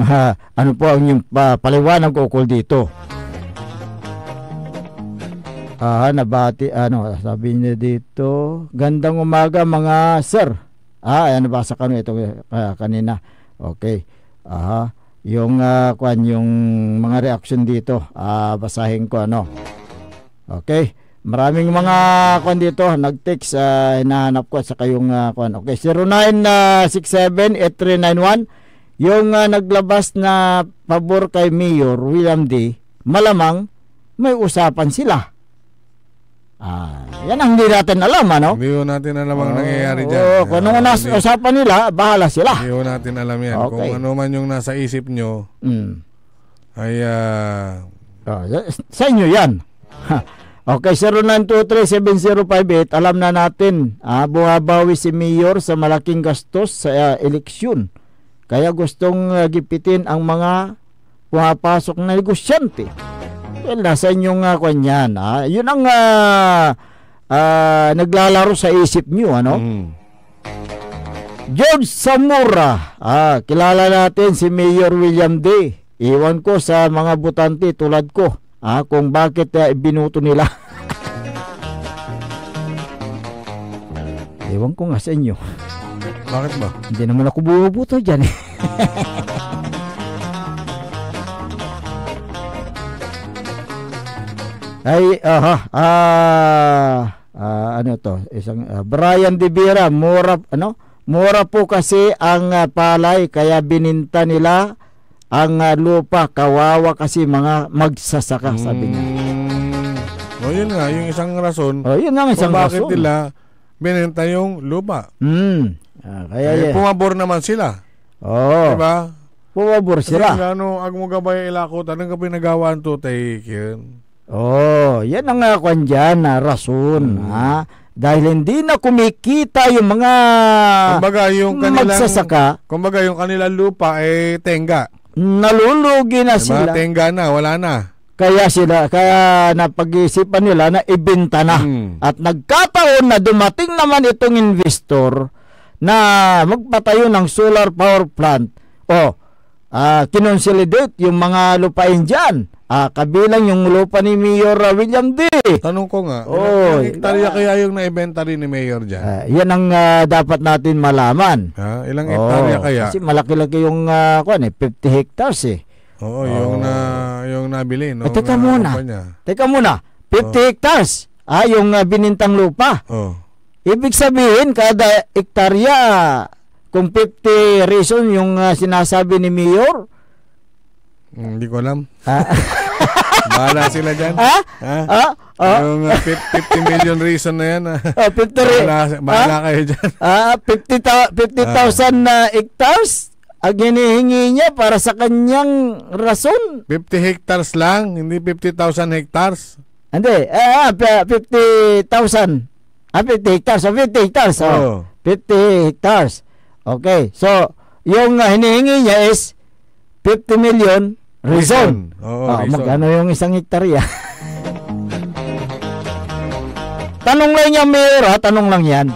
ano po ang inyong paliwanag ukol dito. Nabati, sabi niya dito, gandang umaga mga sir. Nabasa ko ito kanina. Okay. Yung yung mga reaction dito, basahin ko Okay. Maraming mga dito nag-text, hinahanap ko sa kayong Okay, 0967-8391 yung naglabas na pabor kay Mayor William D. Malamang may usapan sila. Yan ang hindi natin alam, Hindi ko natin alam ang nangyayari dyan. Kung ano usapan nila, bahala sila. Hindi ko natin alam yan. Okay. Kung ano man yung nasa isip nyo, ay sa inyo yan. Okay, 0923-7058, alam na natin, bumabawi si Mayor sa malaking gastos sa eleksyon. Kaya gustong gipitin ang mga pumapasok na negosyante. Well, nasa inyong kanyan. Yun ang naglalaro sa isip nyo, George Zamora. Kilala natin si Mayor William D. Iwan ko sa mga butante tulad ko kung bakit binuto nila. Iwan ko nga sa inyo. Bakit ba? Hindi naman ako bumubuto dyan. Ay, ano to? Isang Brian De Vera, mura po kasi ang palay kaya bininta nila ang lupa, kawawa kasi mga magsasaka, sabi niya. Yun nga, yung isang rason. Yun nga isang bakit rason. nila bininta yung lupa. Kaya pumabor naman sila. Diba? Pumabor sila. Kasi ag mo gabay ilakot, anong ka pinagawaan to, take yun. Yan ang dyan na rason. Dahil hindi na kumikita yung mga magsasaka. Kumbaga yung kanilang lupa tenga. Nalulugi na sila. Tenga na, wala na. Kaya napag-isipan nila na ibenta na. At nagkataon na dumating naman itong investor na magpatayo ng solar power plant. Kinonsolidate yung mga lupain dyan. Kabilang yung lupa ni Mayor William D. Tanong ko nga, ilang hektarya kaya yung naibenta rin ni Mayor dyan? Yan ang dapat natin malaman. Ilang hektarya kaya? Kasi malaki-laki yung 50 hectares yung nabili. Teka muna. 50 hectares. Yung binintang lupa. Ibig sabihin, kada hektarya, kung 50 reason yung sinasabi ni Mayor, hindi ko alam. Bahala sila dyan. Yung 50 million reason na yan. Bahala kayo dyan. 50,000 hectares ang hinihingi niya para sa kanyang rason. 50 hectares lang, hindi 50,000 hectares. Hindi, 50,000. 50 hectares. 50 hectares. Okay, so yung hinihingi niya is 50 million reason. Magkano yung isang hektarya? Tanong lang yan, Mayor, tanong lang yan.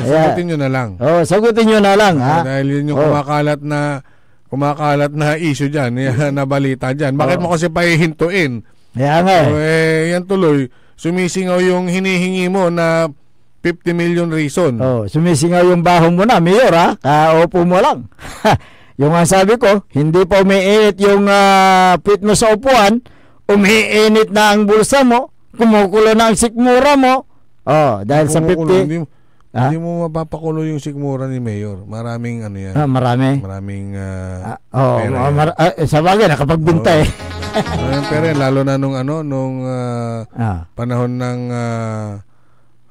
Sagutin nyo na lang. Sagutin nyo na lang, dahil yun yung kumakalat na issue dyan, na balita dyan. Bakit mo kasi pahihintuin? Yan nga. Yan tuloy, sumisingaw yung hinihingi mo na 50 million reason. Sumisingaw yung baho mo na, Mayor, kaupo mo lang. Yung ang sabi ko, hindi pa umiinit yung puwit mo sa upuan, umiinit na ang bulsa mo, kumukulo na ang sikmura mo. Dahil sa 50... Hindi mo mapapakulo yung sikmura ni Mayor. Maraming yan. Marami? Maraming sa bagay, nakapagbinta pero lalo na nung panahon ng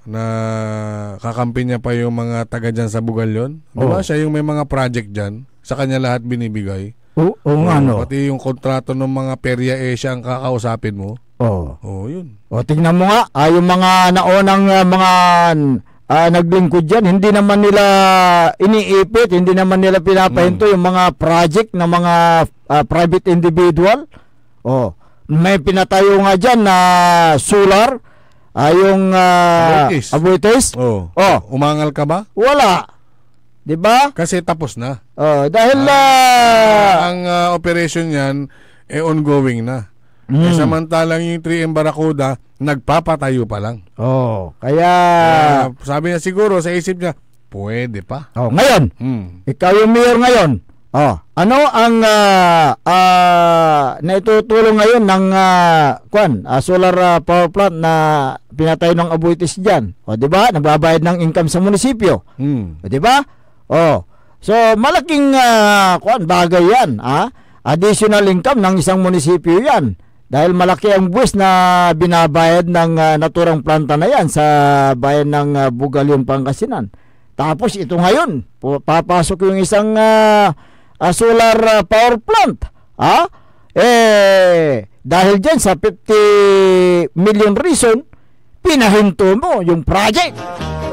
na kakampi niya pa yung mga taga dyan sa Bugalyon. Diba siya yung may mga project dyan? sa kanya lahat binibigay. Oo nga, no. Pati yung kontrato ng mga perya siya ang kakausapin mo. Oo. Yun. Tingnan mo nga, yung mga naunang mga naglingkod dyan, hindi naman nila iniipit, hindi naman nila pinapahinto yung mga project ng mga private individual. May pinatayo nga dyan na solar, yung Aboitiz. Umangal ka ba? Wala. Diba? Kasi tapos na. Dahil ang operation niyan ongoing na. Samantalang yung 3M Barracuda nagpapatayo pa lang. Kaya sabi niya siguro sa isip niya, pwede pa. Ngayon, ikaw yung mayor ngayon. Ano ang naitutulong ngayon ng solar power plant na pinatayo ng Aboitiz diyan? Di ba? Nagbabayad ng income sa munisipyo. Di ba? So malaking bagay 'yan, additional income ng isang munisipyo 'yan. Dahil malaki ang buwis na binabayad ng naturang planta na 'yan sa bayan ng Bugalyon, Pangasinan. Tapos ito ngayon, papasok yung isang solar power plant. Dahil dyan sa 50 million reason, pinahinto mo yung project.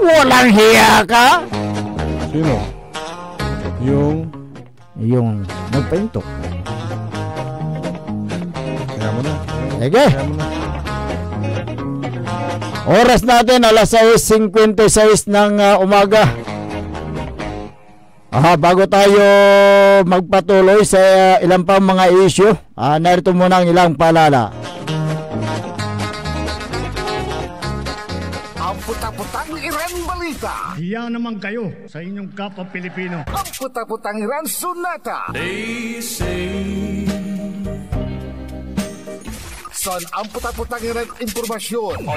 Walang hiya ka. Sino? Yung nagpahinto. Kaya mo na. Sige. Oras natin alas 6:56 ng umaga. Bago tayo magpatuloy sa ilang pang mga issue, narito muna ang ilang paalala. Ang puta-putang Iran balita. Hiya naman kayo sa inyong kapwa Pilipino. Ang puta-putang Iran sunata. They say Son, ang puta-putang Iran impormasyon.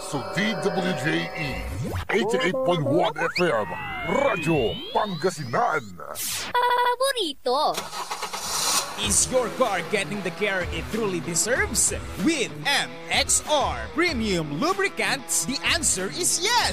Sa DWJE 88.1 FM Radyo Pangasinan. Paborito. Is your car getting the care it truly deserves? With MXR Premium Lubricants, the answer is yes!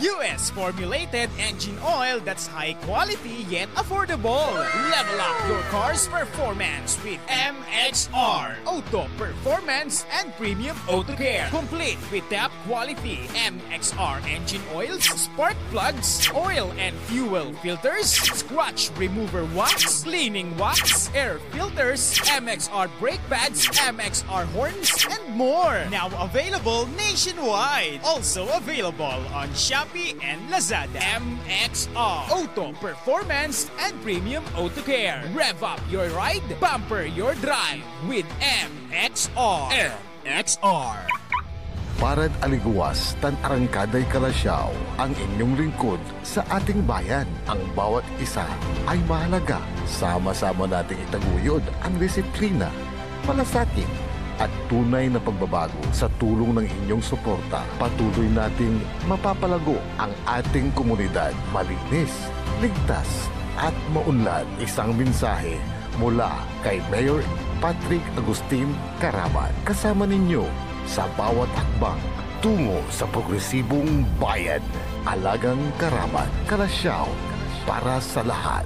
US formulated engine oil that's high quality yet affordable. Level up your car's performance with MXR Auto Performance and Premium Auto Care. Complete with top quality MXR engine oils, spark plugs, oil and fuel filters, scratch remover wax, cleaning wax, air filters, MXR brake pads, MXR horns, and more. Now available nationwide. Also available on Shopee and Lazada. MXR Auto Performance and Premium Auto Care. Rev up your ride, bumper your drive with MXR. MXR. Parad aliguas, tan arangkaday kalasyaw, ang inyong lingkod sa ating bayan. Ang bawat isa ay mahalaga. Sama-sama nating itaguyod ang disiplina, malasakit at tunay na pagbabago. Sa tulong ng inyong suporta, patuloy nating mapapalago ang ating komunidad. Malinis, ligtas at maunlad. Isang mensahe mula kay Mayor Patrick Agustin Caraman. Kasama ninyo sa bawat hakbang tungo sa progresibong bayan. Alagang Caraman, Kalasyaw, para sa lahat.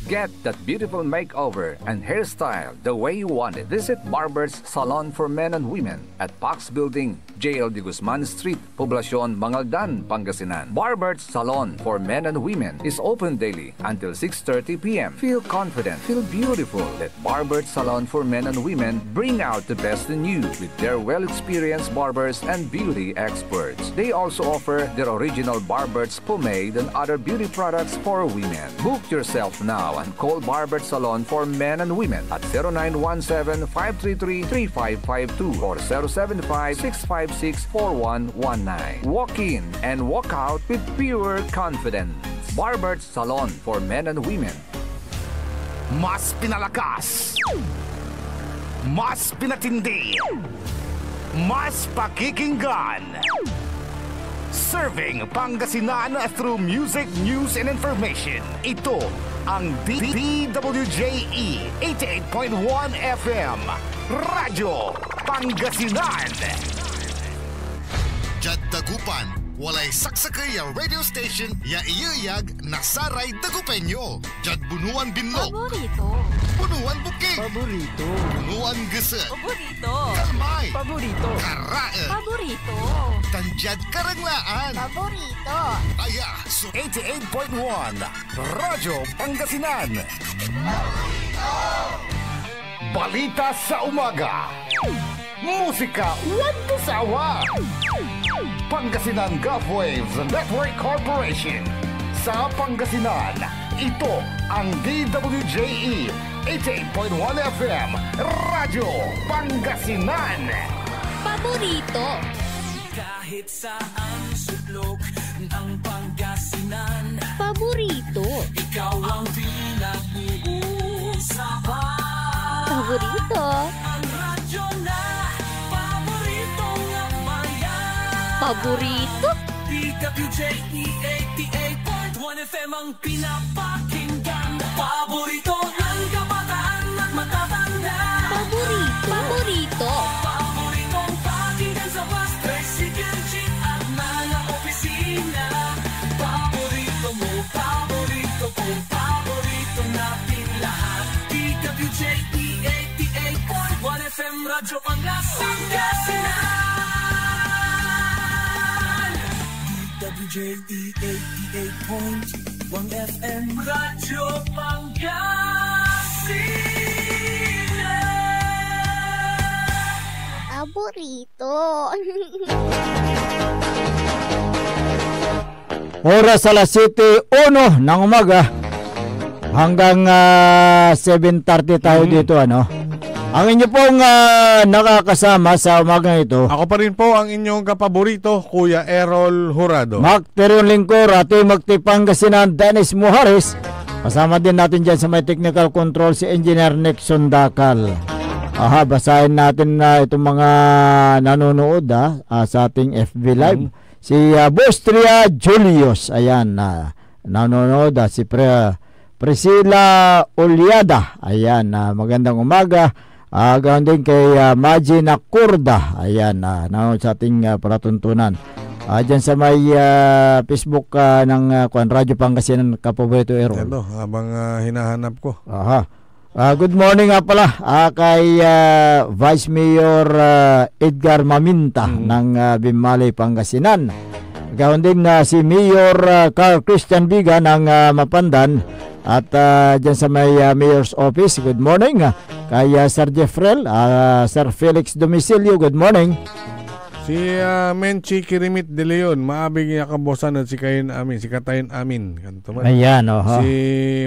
Get that beautiful makeover and hairstyle the way you want it. Visit Barber's Salon for Men and Women at Pax Building, JL de Guzman Street, Poblacion, Mangaldan, Pangasinan. Barber's Salon for Men and Women is open daily until 6:30 p.m. Feel confident, feel beautiful. Let Barber's Salon for Men and Women bring out the best in you with their well-experienced barbers and beauty experts. They also offer their original Barber's pomade and other beauty products for women. Book yourself now and call Barber Salon for Men and Women at 0917-533-3552 or 075-656-4119. Walk in and walk out with pure confidence. Barber Salon for Men and Women. Mas pinalakas, mas pinatindi, mas pakikinggan. Serving Pangasinan through music, news, and information. Ito ang DWJE 88.1 FM Radyo Pangasinan. Jad Dagupan walay saksakay ya radio station ya iyayag nasaray dagupenyo. Jad bunuan binlog. Paborito. Bunuan bukid. Paborito. Bunuan geset. Paborito. Kalmay. Paborito. Karae. Paborito. Tanjad karanglaan. Paborito. Aya, so 88.1 Radyo Pangasinan. Balita sa umaga. Musika walang sawa. Pangasinan Gulf Waves Network Corporation. Sa Pangasinan, ito ang DWJE 88.1 FM Radyo Pangasinan. Paborito. Kahit saan suplok ng Pangasinan, Paborito. ikaw ang pinag-uusapan. Paborito. Ang radyo na paborito nga bayan. Paborito. DWJE 88.1 FM ang pinapakinggan. Paborito ng kabataan at matatanda. Paborito. Paborito. Paboritong pakinggan sa bus, tricycle, jeep at mga opisina. Paborito mo, paborito ko, paborito natin lahat. DWJE 88.1 FM Radyo Pangasinan. DWJE 88.1 FM Radyo Pangasinan. Paborito. Oras alas 7:01 ng umaga hanggang 7:30 tayo dito ano. Ang inyo pong nakakasama sa umagang ito. Ako pa rin po ang inyong kapaborito, Kuya Errol Jurado. Mark Teron Lingkor, Ate Magtipangasinan, Dennis Muhares. Kasama din natin dyan sa may technical control si Engineer Nixon Dakal. Basahin natin na itong mga nanonood sa ating FB Live. Si Bostria Julius, ayan, nanonood. Si Priscilla Uliada, ayan, magandang umaga. Ganoon din kay Magina Kurda, ayan, nanonood sa ating palatuntunan. Dyan sa may Facebook ng Radyo Pangasinan, kapaborito Errol. Ito, habang hinahanap ko. Good morning nga pala kay Vice Mayor Edgar Maminta ng Bimali, Pangasinan. Ganoon din si Mayor Carl Christian Biga ng Mapandan. At dyan sa may Mayor's Office, good morning. Kay Sir Jeffrel, Sir Felix Domicilio, good morning. Si Menchi Kirimit de Leon, maabig niya kabosan at si Katayin Amin. Ayan, Si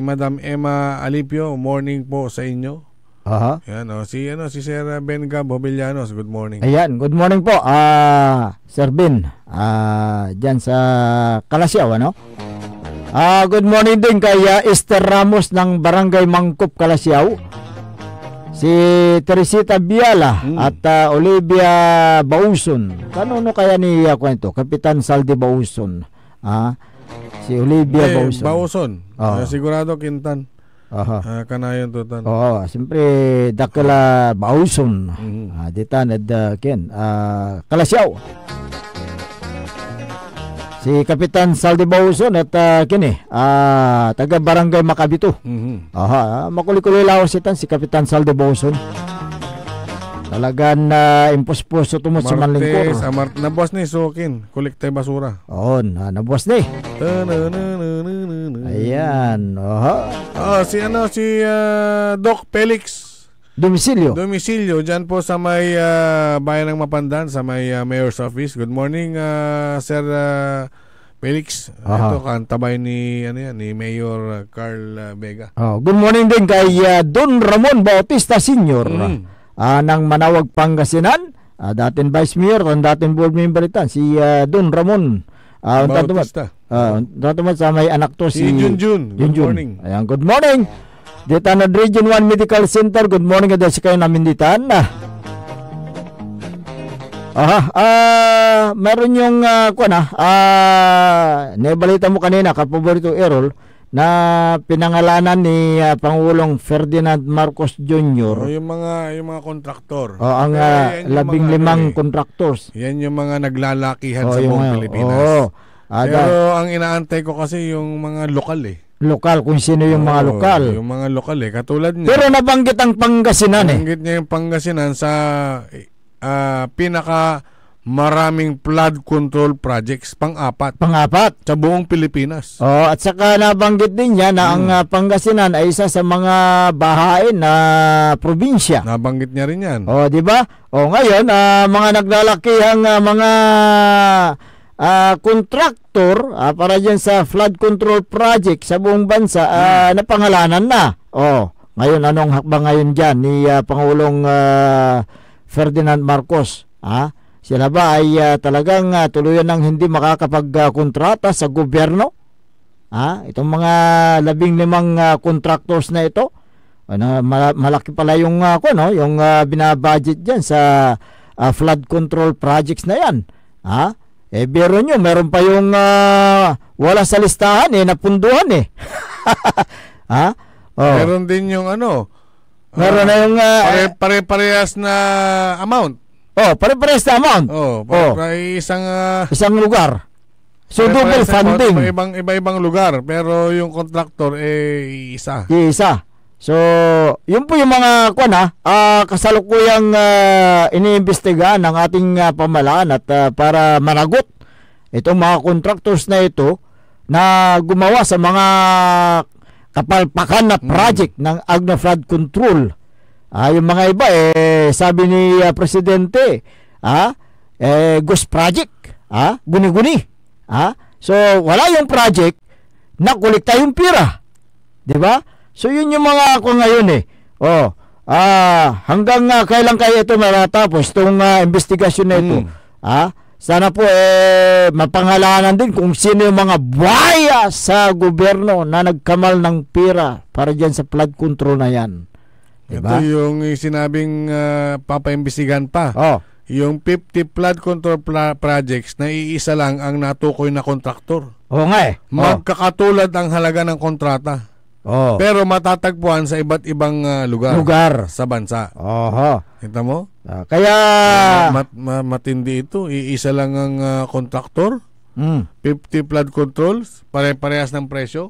Madam Emma Alipio, morning po sa inyo. Ayan, si Sir Ben Gab Hobillanos, good morning. Ayan, good morning po, Sir Ben, dyan sa Kalasyaw, ano? Good morning din kay Esther Ramos ng Barangay Mangkop, Kalasyaw. Si Teresita Biala at Olivia Bauson. Kanino kaya ni kwento? Kapitan Saldi Bauson. Si Olivia Bauson. Sigurado Kintan. Kanayon tutan. Siyempre dakala Bauson. Ditan ken Kalasyaw. Si Kapitan Saldi Bauson at taga Barangay Makabito. Makuli-kuli lawas itan si Kapitan Saldi Bauson. Talagang impospos tumot sa manlingkor. Nabuwas ni Sukin, kolekte basura. Nabuwas ni. Ayan. Si Doc Felix Domicilio dyan po sa may bayan ng Mapandan, sa may Mayor's Office. Good morning, Sir Felix. Ito kantabay ni Mayor Carl Vega. Good morning din kay Don Ramon Bautista Sr. Ng Manawag, Pangasinan. Dating Vice Mayor, dating board member itan si Don Ramon Bautista. Sa may anak to si Junjun. Good morning. Ayan, good morning. Dito na Region 1 Medical Center. Good morning at si kayo namin ditan. Meron yung nabalita mo kanina, kapaborito Errol, na pinangalanan ni Pangulong Ferdinand Marcos Jr. Yung mga kontraktor. Ang Yan yung 15 contractors. Yan yung mga naglalakihan sa buong Pilipinas. Pero ang inaantay ko kasi yung mga lokal Lokal, kung sino yung mga lokal. Yung mga lokal katulad niya. Pero nabanggit ang Pangasinan Nabanggit niya yung Pangasinan sa pinaka maraming flood control projects, pang-apat sa buong Pilipinas. At saka nabanggit din niya na ang Pangasinan ay isa sa mga bahain na probinsya. Nabanggit niya rin yan. Di ba? Ngayon, mga naglalakihang mga kontraktor para dyan sa flood control project sa buong bansa napangalanan na. Ngayon, anong hakbang ngayon dyan ni Pangulong Ferdinand Marcos? Sila ba ay talagang tuluyan ng hindi makakapagkontrata sa gobyerno? Itong mga 15 contractors na ito, malaki pala yung yung binabudget diyan sa flood control projects na yan. Biro nyo, meron pa yung wala sa listahan napunduhan Meron din yung meron na yung pare-parehas na amount. Pare-parehas na amount. Isang lugar. So double funding. Iba-ibang lugar, pero yung contractor isa. So, yun po yung mga kasalukuyang iniimbestigahan ng ating pamahalaan at para managot itong mga contractors na ito na gumawa sa mga kapalpakan na project ng Agno Flood Control. Yung mga iba sabi ni Presidente, ghost project, guni-guni. So wala yung project, nakulikta yung pira. 'Di ba? So yun yung mga ako ngayon hanggang kailan kaya ito matatapos itong investigasyon na ito. Sana po mapangalanan din kung sino yung mga buhaya sa gobyerno na nagkamal ng pira para diyan sa flood control na yan. Diba? Ito yung sinabing papaimbestigahan pa. Yung 50 flood control projects na iisa lang ang natukoy na kontraktor. Magkakatulad ang halaga ng kontrata. Pero matatagpuan sa iba't ibang lugar sa bansa. Kita mo? Kaya matindi ito. Iisa lang ang kontraktor. 50 flood controls, pare-parehas ng presyo.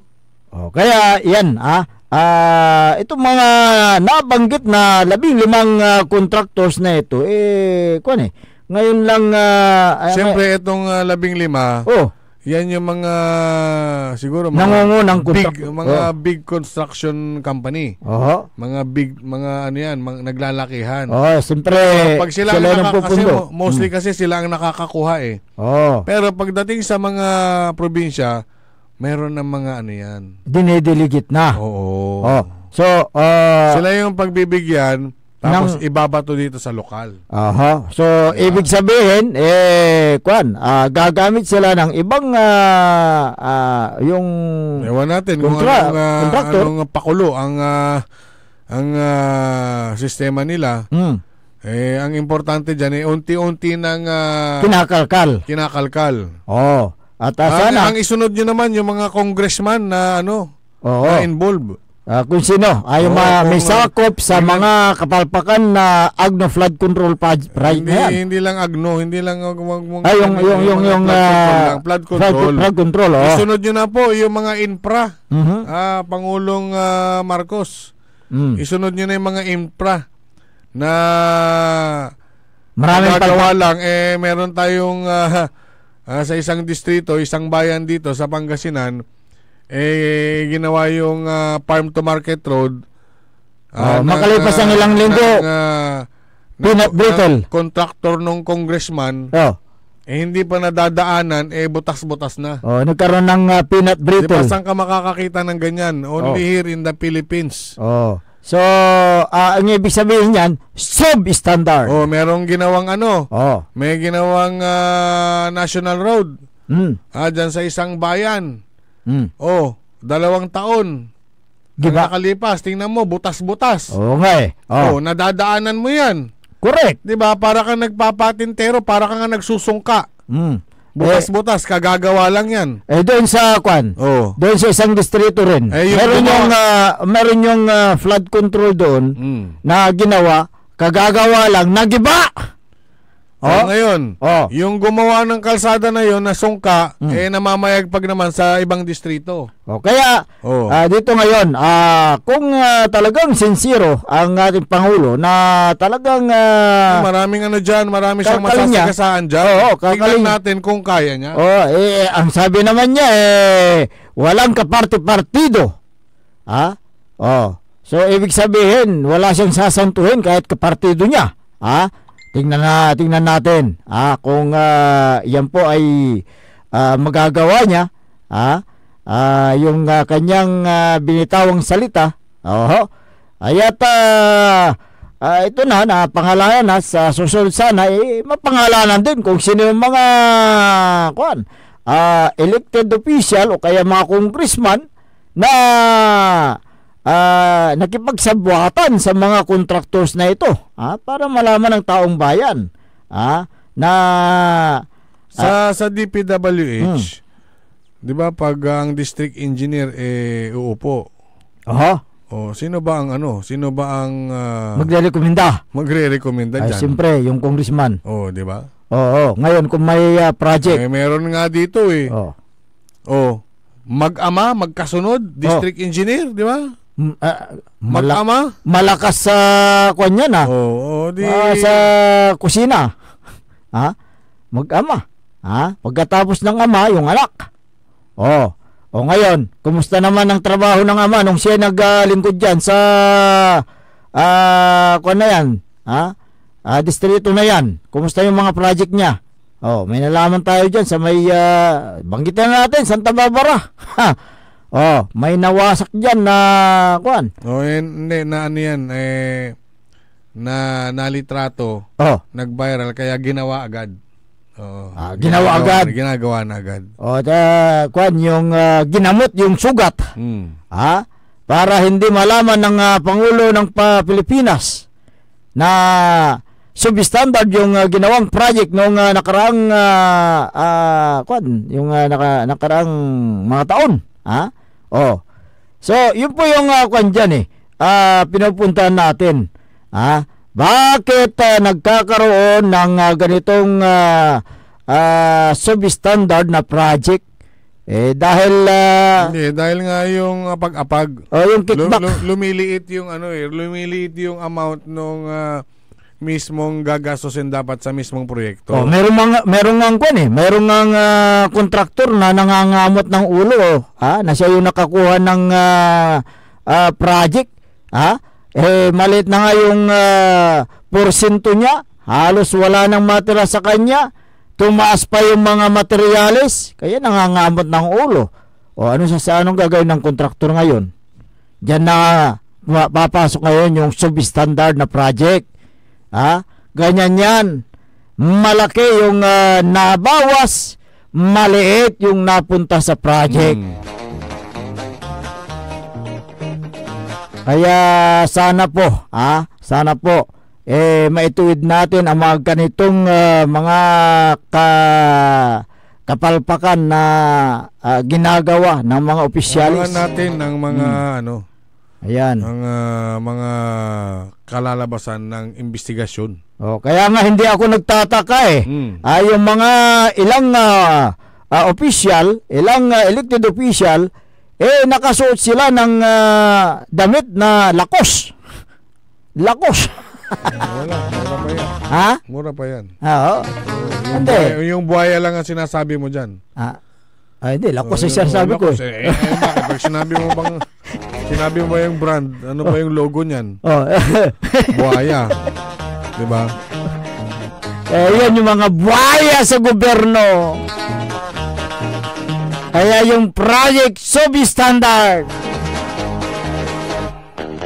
Kaya yan itong mga nabanggit na 15 contractors na ito ngayon lang siyempre itong 15 yan yung mga siguro nangungunang big construction company. Mga big naglalakihan. Siyempre pag sila mostly kasi sila ang nakakakuha Pero pagdating sa mga probinsya, meron ng mga dinidelegate na. So sila yung pagbibigyan tapos ibabato dito sa lokal. So ibig sabihin gagamit sila ng ibang yung ewan natin kung anong pakulo ang sistema nila. Ang importante diyan unti-unti nang kinakalkal. At sana ang isunod nyo naman yung mga congressman na na involved. Kung sino may sakop sa mga kapalpakan na Agno Flood Control project na yan. Hindi lang Agno, hindi lang yung flood control. Isunod nyo na po yung mga infra. Pangulong Marcos. Isunod nyo na yung mga infra na maraming pagawa lang. Meron tayong sa isang distrito, isang bayan dito sa Pangasinan, ginawa yung farm to market road. Makalipas ang ilang linggo, peanut brittle. Contractor nung congressman, hindi pa nadadaanan, butas-butas na. Nagkaroon ng peanut brittle. Di ba saan ka makakakita ng ganyan? Only here in the Philippines. So, ang ibig sabihin niyan, substandard. Merong ginawang may ginawang national road. Dyan sa isang bayan. 2 taon. Nakalipas, tingnan mo, butas-butas. nadadaanan mo yan. Correct. Diba? Para kang nagpapatintero, para kang nagsusungka. Butas-butas, kagagawa lang yan. Doon sa kwan. Oh. Doon sa isang distrito rin. Meron yung flood control doon na ginawa, kagagawa lang, nagiba. Ngayon, yung gumawa ng kalsada na yon na sungka, namamayagpag naman sa ibang distrito. Kaya, dito ngayon, kung talagang sincero ang ating Pangulo na talagang... maraming ano dyan, marami siyang masasagasaan dyan. Tingnan natin kung kaya niya. Ang sabi naman niya, walang kaparti-partido. So, ibig sabihin, wala siyang sasantuhin kahit kapartido niya. Tingnan natin kung yan po ay magagawa niya yung kanyang binitawang salita. Ayat ito na pangalanan na sa susunod sana mapangalanan din kung sino yung mga elected official o kaya mga congressman na nakipagsabwatan sa mga contractors na ito para malaman ng taong bayan na sa DPWH, di ba pag ang district engineer uupo, sino ba ang magre-rekomenda dyan? Siyempre yung congressman. Di ba? Ngayon kung may project, meron nga dito mag-ama, magkasunod, district engineer, di ba? Mag-ama? Malakas sa kanya na. Sa kusina. Mag-ama. Pagkatapos ng ama, yung anak. Ngayon, kumusta naman ang trabaho ng ama nung siya naglingkod dyan sa distrito na yan? Kumusta yung mga project niya? May nalaman tayo dyan sa may banggitin natin, Santa Barbara. May nawasak dyan na hindi na ano yan na nalitrato, nag-viral kaya ginawa agad. Ginagawa na agad. Yung ginamot yung sugat. Para hindi malaman ng Pangulo ng Pilipinas na substandard yung ginawang project nung nakaraang nakaraang mga taon. So, yun po yung dyan pinupuntahan natin. Bakit nagkakaroon ng ganitong substandard na project? Dahil dahil nga yung pag-apag. Yung kickback. Lumiliit yung lumiliit yung amount nung mismong gagastusin dapat sa mismong proyekto. Merong kontraktor na nangangamot ng ulo na siya yung nakakuha ng project. Maliit na nga yung porsyento niya, halos wala nang matira sa kanya, tumaas pa yung mga materyales, kaya nangangamot ng ulo. Anong gagawin ng kontraktor ngayon? Diyan na papasok ngayon yung substandard na project. Ganyan yan. Malaki yung nabawas, maliit yung napunta sa project. Kaya sana po maituwid natin ang mga ganitong mga kapalpakan na ginagawa ng mga opisyalis. Natin ng mga Ayan. Ang mga kalalabasan ng investigasyon. Kaya nga hindi ako nagtataka yung mga ilang official, ilang elected official, nakasuot sila ng damit na lakos. Lakos. Mura pa yan. Mura pa yan. Yung buhaya lang ang sinasabi mo dyan. Hindi, lakos ay sinasabi ko. Bakit? Pag sinabi mo ba yung brand, ano ba yung logo niyan? Buhaya. Diba? Yan yung mga buhaya sa gobyerno. Kaya yung project substandard.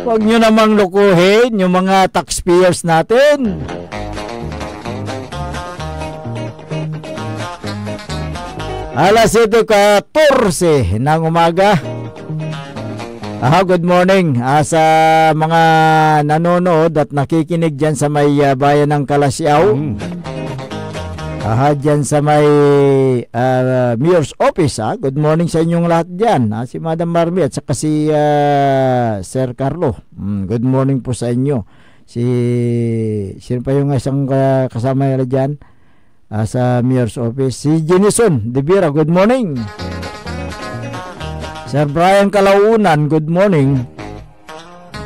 Huwag nyo namang lukuhin yung mga taxpayers natin. Alas 7:14 ng umaga. Good morning sa mga nanonood at nakikinig dyan sa may bayan ng Kalasyaw. Dyan sa may Mayor's Office. Good morning sa inyong lahat dyan. Si Madam Marmy at saka si Sir Carlo. Good morning po sa inyo. Sino pa yung isang kasama nila dyan sa Mayor's Office? Si Jenison Devira, good morning. Sir Brian Kalaunan, good morning.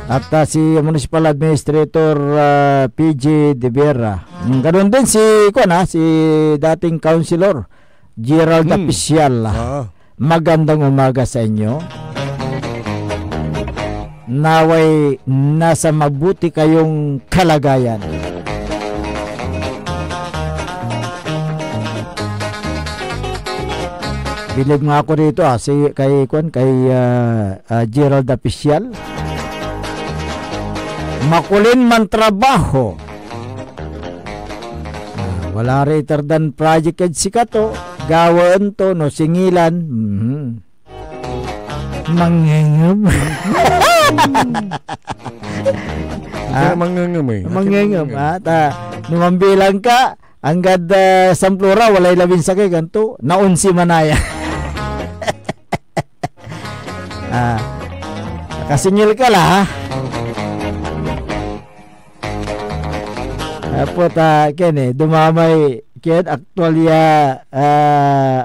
At si Municipal Administrator PJ De Vera. Ganoon din si dating Councilor Gerald Apicial. Magandang umaga sa inyo. Naway nasa mabuti kayong kalagayan. Bilib nga ako dito kay Gerald Apicial. Makulin man trabaho. Wala rater than project ed sikato. Gawaan to no singilan. Mangengam. Mangengam. Numambilang ka. Anggad samplura walay labing sakay ganto. Naunsi manaya. Kasingil ka la. Apo dumamay aktualya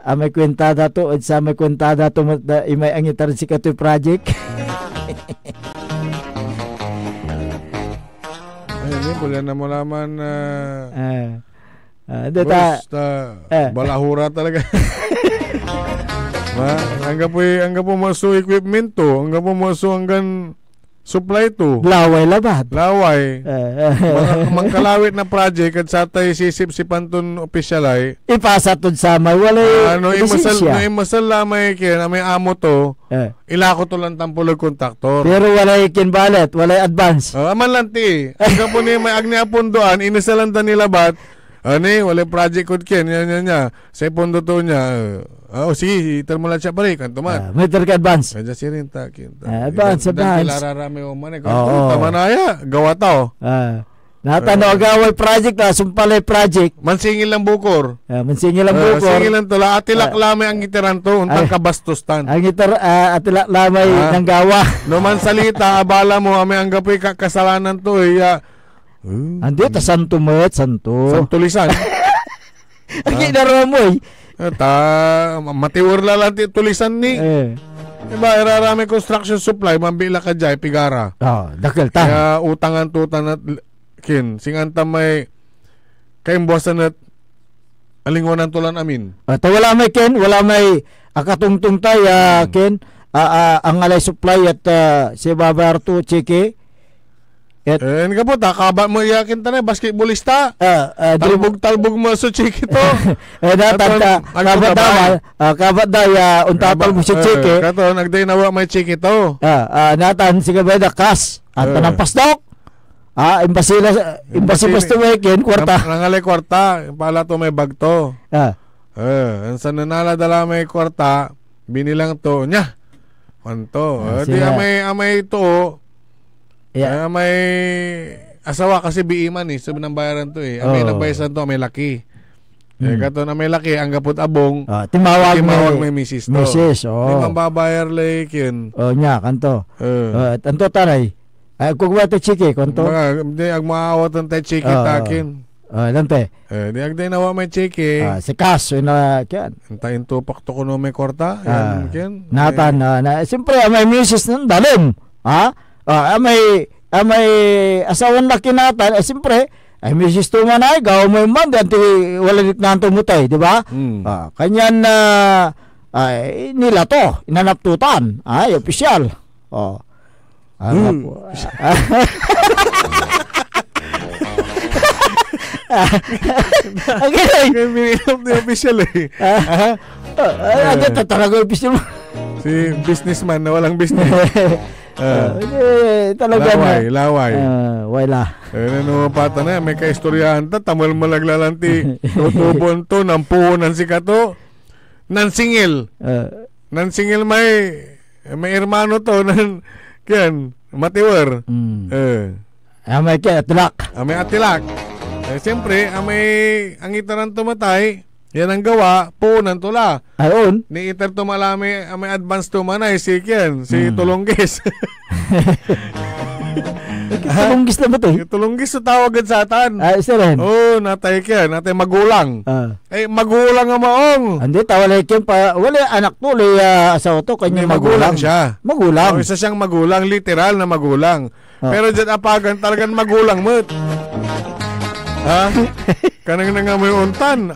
amay kwentada to at sa may kwentada to imay ang itar si katoy project. Ayun, wala na mo laman balahura talaga. Hanggang po maso equipment to, hanggang po maso hanggang supply to. Laway labat. Laway. Mangkalawit na project at sa tayo sisip-sipan ton opisyal ay. Ipasa ton sa may walay. Imasal lamay kin, may amo to. Ilako to lang tampulag kontraktor. Pero walay kinbalet, walay advance. Aman lang ti. Hanggang po ni may agni apundoan, inisalan ta nila bat. Walay project ko kin, yan. Sa pondo to niya. Sige, itar mo lang siya pare, kanto man. May ka advance. Kaya siya rin ta. Advance. Kilararami o man. Tama na ya, gawa tao. Natano agaway project, sumpalay project. Mansingil lang bukor. Mansingil lang bukor. Mansingil lang to. Atilak lamay ang gitaran to, untang kabastustan. Ang gitar, atilak lamay ng gawa. No man salita, abala mo, amay ang gapoy kasalanan to. Andi, santo met, santo. Santulisan. Ang ginaro mo matiwar lang tulisan ni. Diba, irarami construction supply, mambila ka dyan, pigara. Dakil ta. Kaya utangan tutan at kin, singanta may kaimbuasan at alingonan tulan amin. Wala may kin, wala may akatungtung tayo, kin, ang alay supply at si Babar to chiki. Nga po, kabat mo yakin tanay, basketballista. Talbog mo sa chiki to. Kabat daw, untapal mo sa chiki. Kato, nagday nawa may chiki to. Natan, sige ba, kas. At tanampas dok. Imbasilas to wekin, kwarta. Nangalay kwarta, pala to may bag to. Sa nanala dala may kwarta, binilang to, nya. Wanto. Di amay to. May asawa kasi biiman sabi ng bayaran to may nagbayasan to, may laki. Kato na may laki, ang gapot abong. Timawag may misis to. Misis, Di man babayar like yun. Nya, kanto. Tanto taray. Kugwa to chiki, kanto. Di, agmaawat ang tayo chiki takin. Dante. Di agday nawa may chiki. Si Kaso na kyan. Antayin to pakto ko no may korta. Natan, siyempre, may misis ng dalim. May asawan laki natan, siyempre, ay misis tuman ay, gaw mo yung man, dati wala nanto mutay, di ba? Kanyan nila to, inanaptutan, opisyal. Minilap ni opisyal talaga opisyal. Si businessman na walang business. Talaga laway. Wala. Nanumapata na, may kaistoryahan ta, tamal malaglalanti. Tutubon to, nampuhunan si kato. Nansingil. Nansingil may hermano to, matiwer. May atilak. May atilak. Siyempre, ang itaran tumatay, yan ang gawa, puunan tula. Ayon. Ni iter tumalami, may advance tumanay, si Ken, si Tulunggis. Tulunggis na ba ito? Tulunggis sa tawagan sa atan. Isa rin. Natay Ken, natay magulang. Magulang ang maong. Hindi, tawalay Ken pa, wala anak to, asawa to, kanya magulang. Siya. Magulang. Isa siyang magulang, literal na magulang. Pero dyan apagan, talagang magulang mo't. Ha? Kanang nga may untan.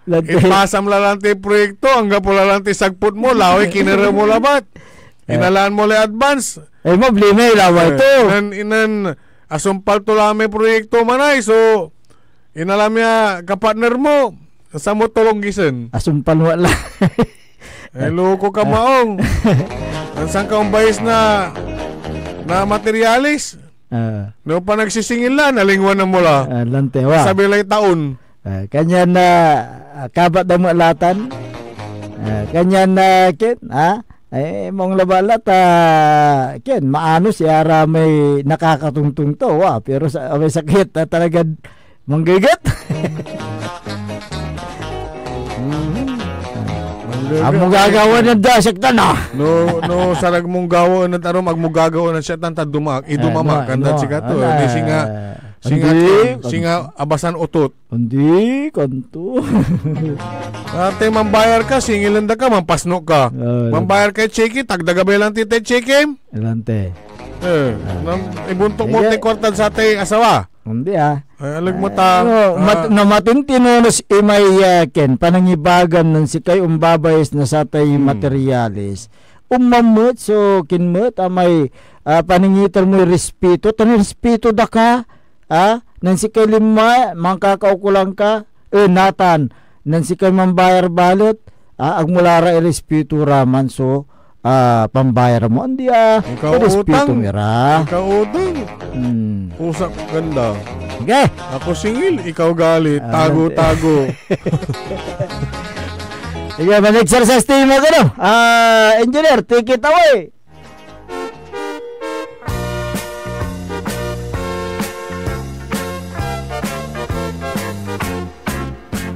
Ipasam lalante proyekto, hanggang po lalante sagput mo, laway kinira mo labat. Inalaan mo la advance. Mablime, laway to. Inan, asumpal to lang may proyekto manay, so, inalam niya, kapartner mo, sa mo tulunggisan. Asumpal mo lang. Loko ka maong. Saan ka ang bayis na materialis? No pa nagsisingil lang, nalingwan na mula. Lantewa. Sabi lang taon. Kanya na kabat na mo alatan. Kanya na Ken, mong labalat Ken, maano siya may nakakatungtung to, pero may sakit talaga manggigat. Amo gagawa ng dasik na. No sarag mong gawa na taro magmugagawa na siya tanta dumak idumama kandan siya to. Singa abasan utot. Hindi kanto. Ate mambayar ka singilanda ka mampasno ka. Mambayar kay cheque tagdagabay lang tite cheque. Elante. Ibuntok mo ti kwartan sa ate asawa. Hindi alag mo ta. Na matintino na si imay Ken panangibagan ng si kay umbabayas na sa tay materialis. Umamot so kinmot amay paningitan mo respeto. Tan respeto da ka. Nan si kay lima mangkakaukulang ka. Natan nan si kay mambayar balot. Agmulara respeto raman so pambayar mo hindi respeto mira. Ikaw utang. Usap ganda. Okay. Ako singil, ikaw galit. Tago-tago. Sige, mag-exercise tayo mo ka no. Engineer, take it away.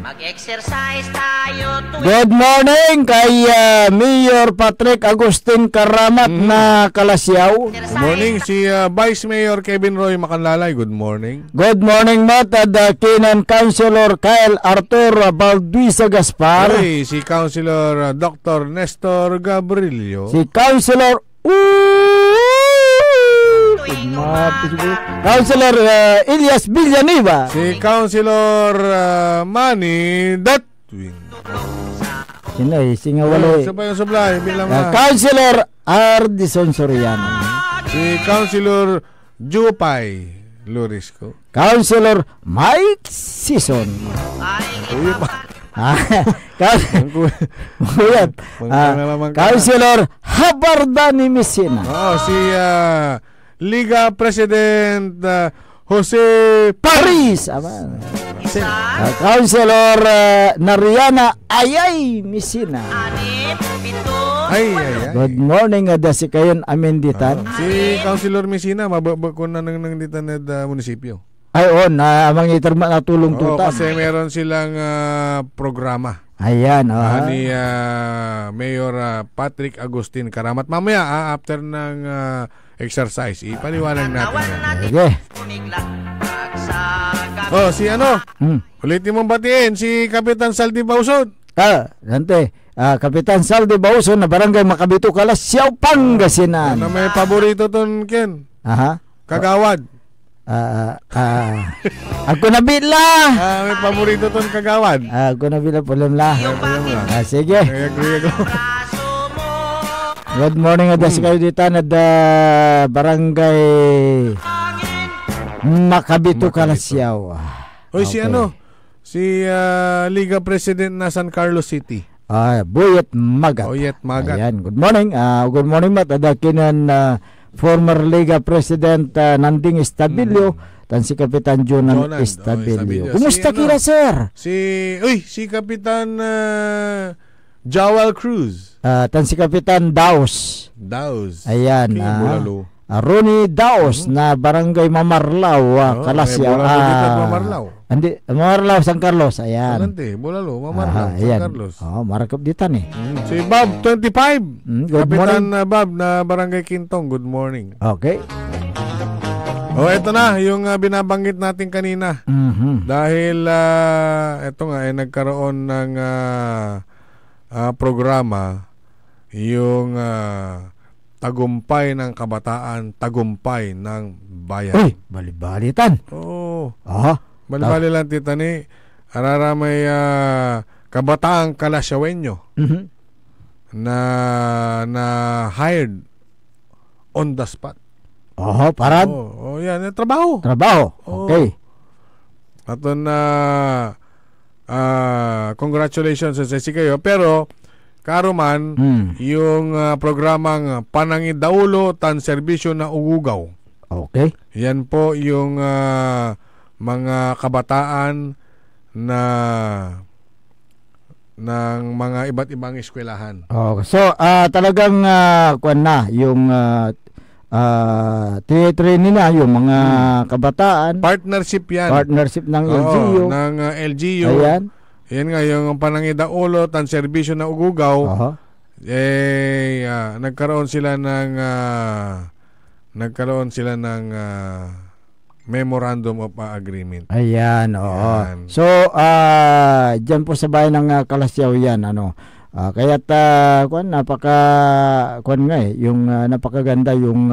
Mag-exercise tayo. Good morning kay Mayor Patrick Agustin Karamat na Kalasyaw. Good morning si Vice Mayor Kevin Roy Macanlalay. Good morning. Good morning Matt at Kinan Councilor Kyle Arthur Balduisa Gaspar. Hey, si Councilor Dr. Nestor Gabrielio. Si Councilor Councilor Elias Villanueva. Si Councilor Manny Datwin. Sinay, singawalo. Sabay yung supply, bilang Councilor Ardison Soriano. Si Councilor Jupay Lorisco. Councilor Mike Sison. Councilor Habardani Messina. Si Liga President Jose Paris. Councilor Nariana Ayay Messina. Good morning ada si kayon amenditan. Si Councilor Messina mababako na nang ditan na munisipyo. Ay amang iterma na tulong tutan. Kasi meron silang programa. Ayan, ni Mayor Patrick Agustin Karamat. Mamaya after ng exercise, ipaliwanag natin. Okay. Si ulitin mong batiin si Kapitan Saldi Bausod. Dante. Kapitan Saldi Bausod na barangay Makabito Kalasyaw, Pangasinan. Na may paborito ton Ken. Kagawad. Ako nabila. May paborito ton kagawad. Ako nabila pulam la. Sige. Good morning ada si kayo dito na barangay Makabito Kalasyaw. Si si Liga President na San Carlos City. Boyet Magat. Ayan, good morning. Good morning Matt. Ada kinan former Liga President Nanding Estabilio tan si Kapitan Jonan Estabilio. Kumusta kila sir? Si Kapitan Jawal Cruz. Tan si Kapitan Daus. Daus. Ayan. Ronnie Daos na Barangay Mamarlaw, Kalasya. Mamarlaw. Hindi, Mamarlaw, San Carlos. Ayan. Salante, Bulalo, Mamarlaw, San ayan. Carlos. Marakap dito ni. Si Bob, 25. Good Kapitan morning. Bob na Barangay Quintong. Good morning. Okay. Ito na yung binabanggit natin kanina. Dahil ito nga nagkaroon ng programa yung tagumpay ng kabataan, tagumpay ng bayan. Uy, balibalitan. Oo. Balibali lang tita ni araramay kabataang Kalasyawenyo na hired on the spot. Parad. Yan, trabaho. Okay. At congratulations sa kayo. Pero karuman yung programang Panangidaulo tan serbisyo na ugugaw. Okay. Yan po yung mga kabataan na ng mga iba't ibang eskwelahan. So talagang kuan na yung tinitrain nila yung mga kabataan. Partnership yan. Partnership ng LGU. Ng LGU. Ayan. Yan nga yung Panangidaulo tan serbisyo na ugugaw. Nagkaroon sila ng Memorandum of Agreement. Ayan, oo. So, dyan po sa bayan ng Kalasyaw yan, kaya't yung napakaganda yung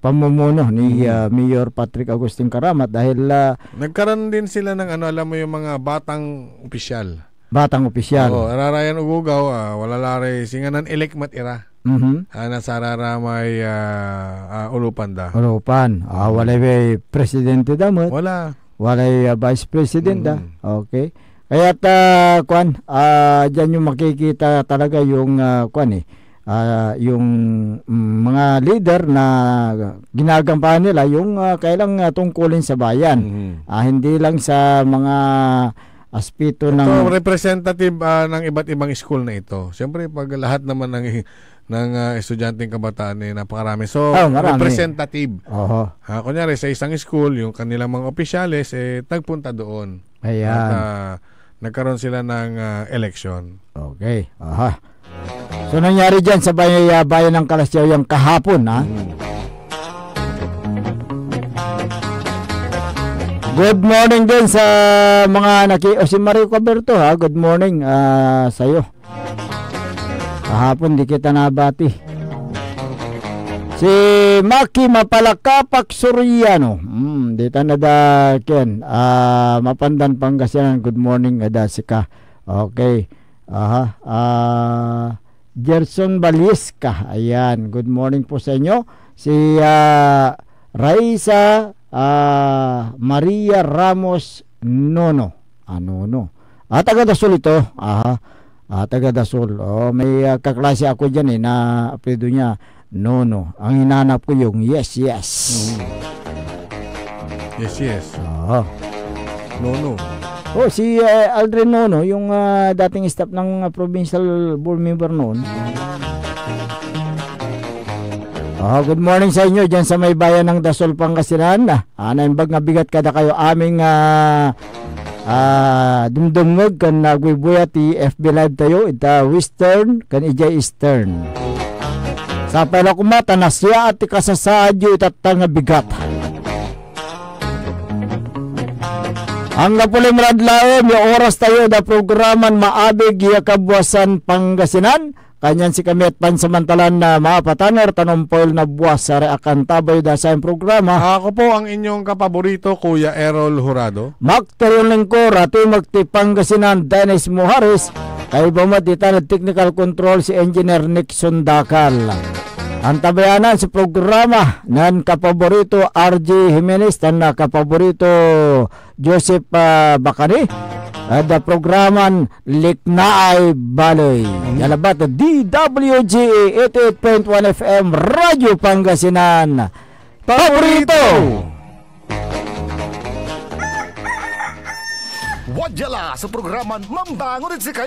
pamumuno ni Mayor Patrick Agustin Karamat dahil nagkaroon din sila ng alam mo yung mga batang opisyal. Ararayan ugugaw, wala laray singanan elekmat ira. Nasararamay ulupan da. Walay presidente damot. Walay vice president da. Okay. Kaya diyan yung makikita talaga yung yung mga leader na ginagampahan nila yung kailang tungkulin sa bayan. Hindi lang sa mga aspito ng representative ng iba't ibang school na ito. Siyempre pag lahat naman ng estudyanteng kabataan napakarami. So representative. Kunyari sa isang school yung kanilang mga opisyales tagpunta doon. Ayan. At nagkaroon sila ng election. Okay. So nangyari dyan sa bayan ng Kalasyaw yung kahapon Good morning din sa mga si Mario Caberto good morning sa'yo. Kahapon di kita nabati. Si Maki Mapalakapak Soriano. Dito na da Ken. Mapandan Pangasinan. Good morning Adasika. Okay. Gerson Balisca. Ayan. Good morning po sa inyo. Si Raisa Maria Ramos Nono. Taga Dasol ito. Taga Dasol. May kaklase ako dyan na apelyido niya Nono. Ang hinanap ko yung yes. Yes. Nono. Si Aldrin Nono, yung dating staff ng provincial board member noon. Good morning sa inyo dyan sa may bayan ng Dasol, Pangasinan. Naimbag nga bigat kada kayo aming dumdumog kan nagwibuya ti FB Live tayo ita Western kan ija Eastern. Sa pala kumata nasya at ikasasadyo itatang nga bigat. Ang napulim radlaon yung oras tayo da programan maabig iya kabwasan Pangasinan. Kanyan si kami at pansamantalan na maapataner tanong na buwas sa reakan tabay da sa programa. Ako po ang inyong kapaborito, Kuya Errol Jurado. Magtayon lang ko, rato magtipangasinan Dennis Muhares. Kay bumatita na technical control si Engineer Nixon Dakal. Ang tabayanan sa programa ng kapaborito RJ Jimenez dan na kapaborito Joseph Bacani. Da programan Liknaay Baloy. Yalabat DWG 88.1 FM Radyo Pangasinan. Paborito! Wadyala sa programan Mambangon si kayo.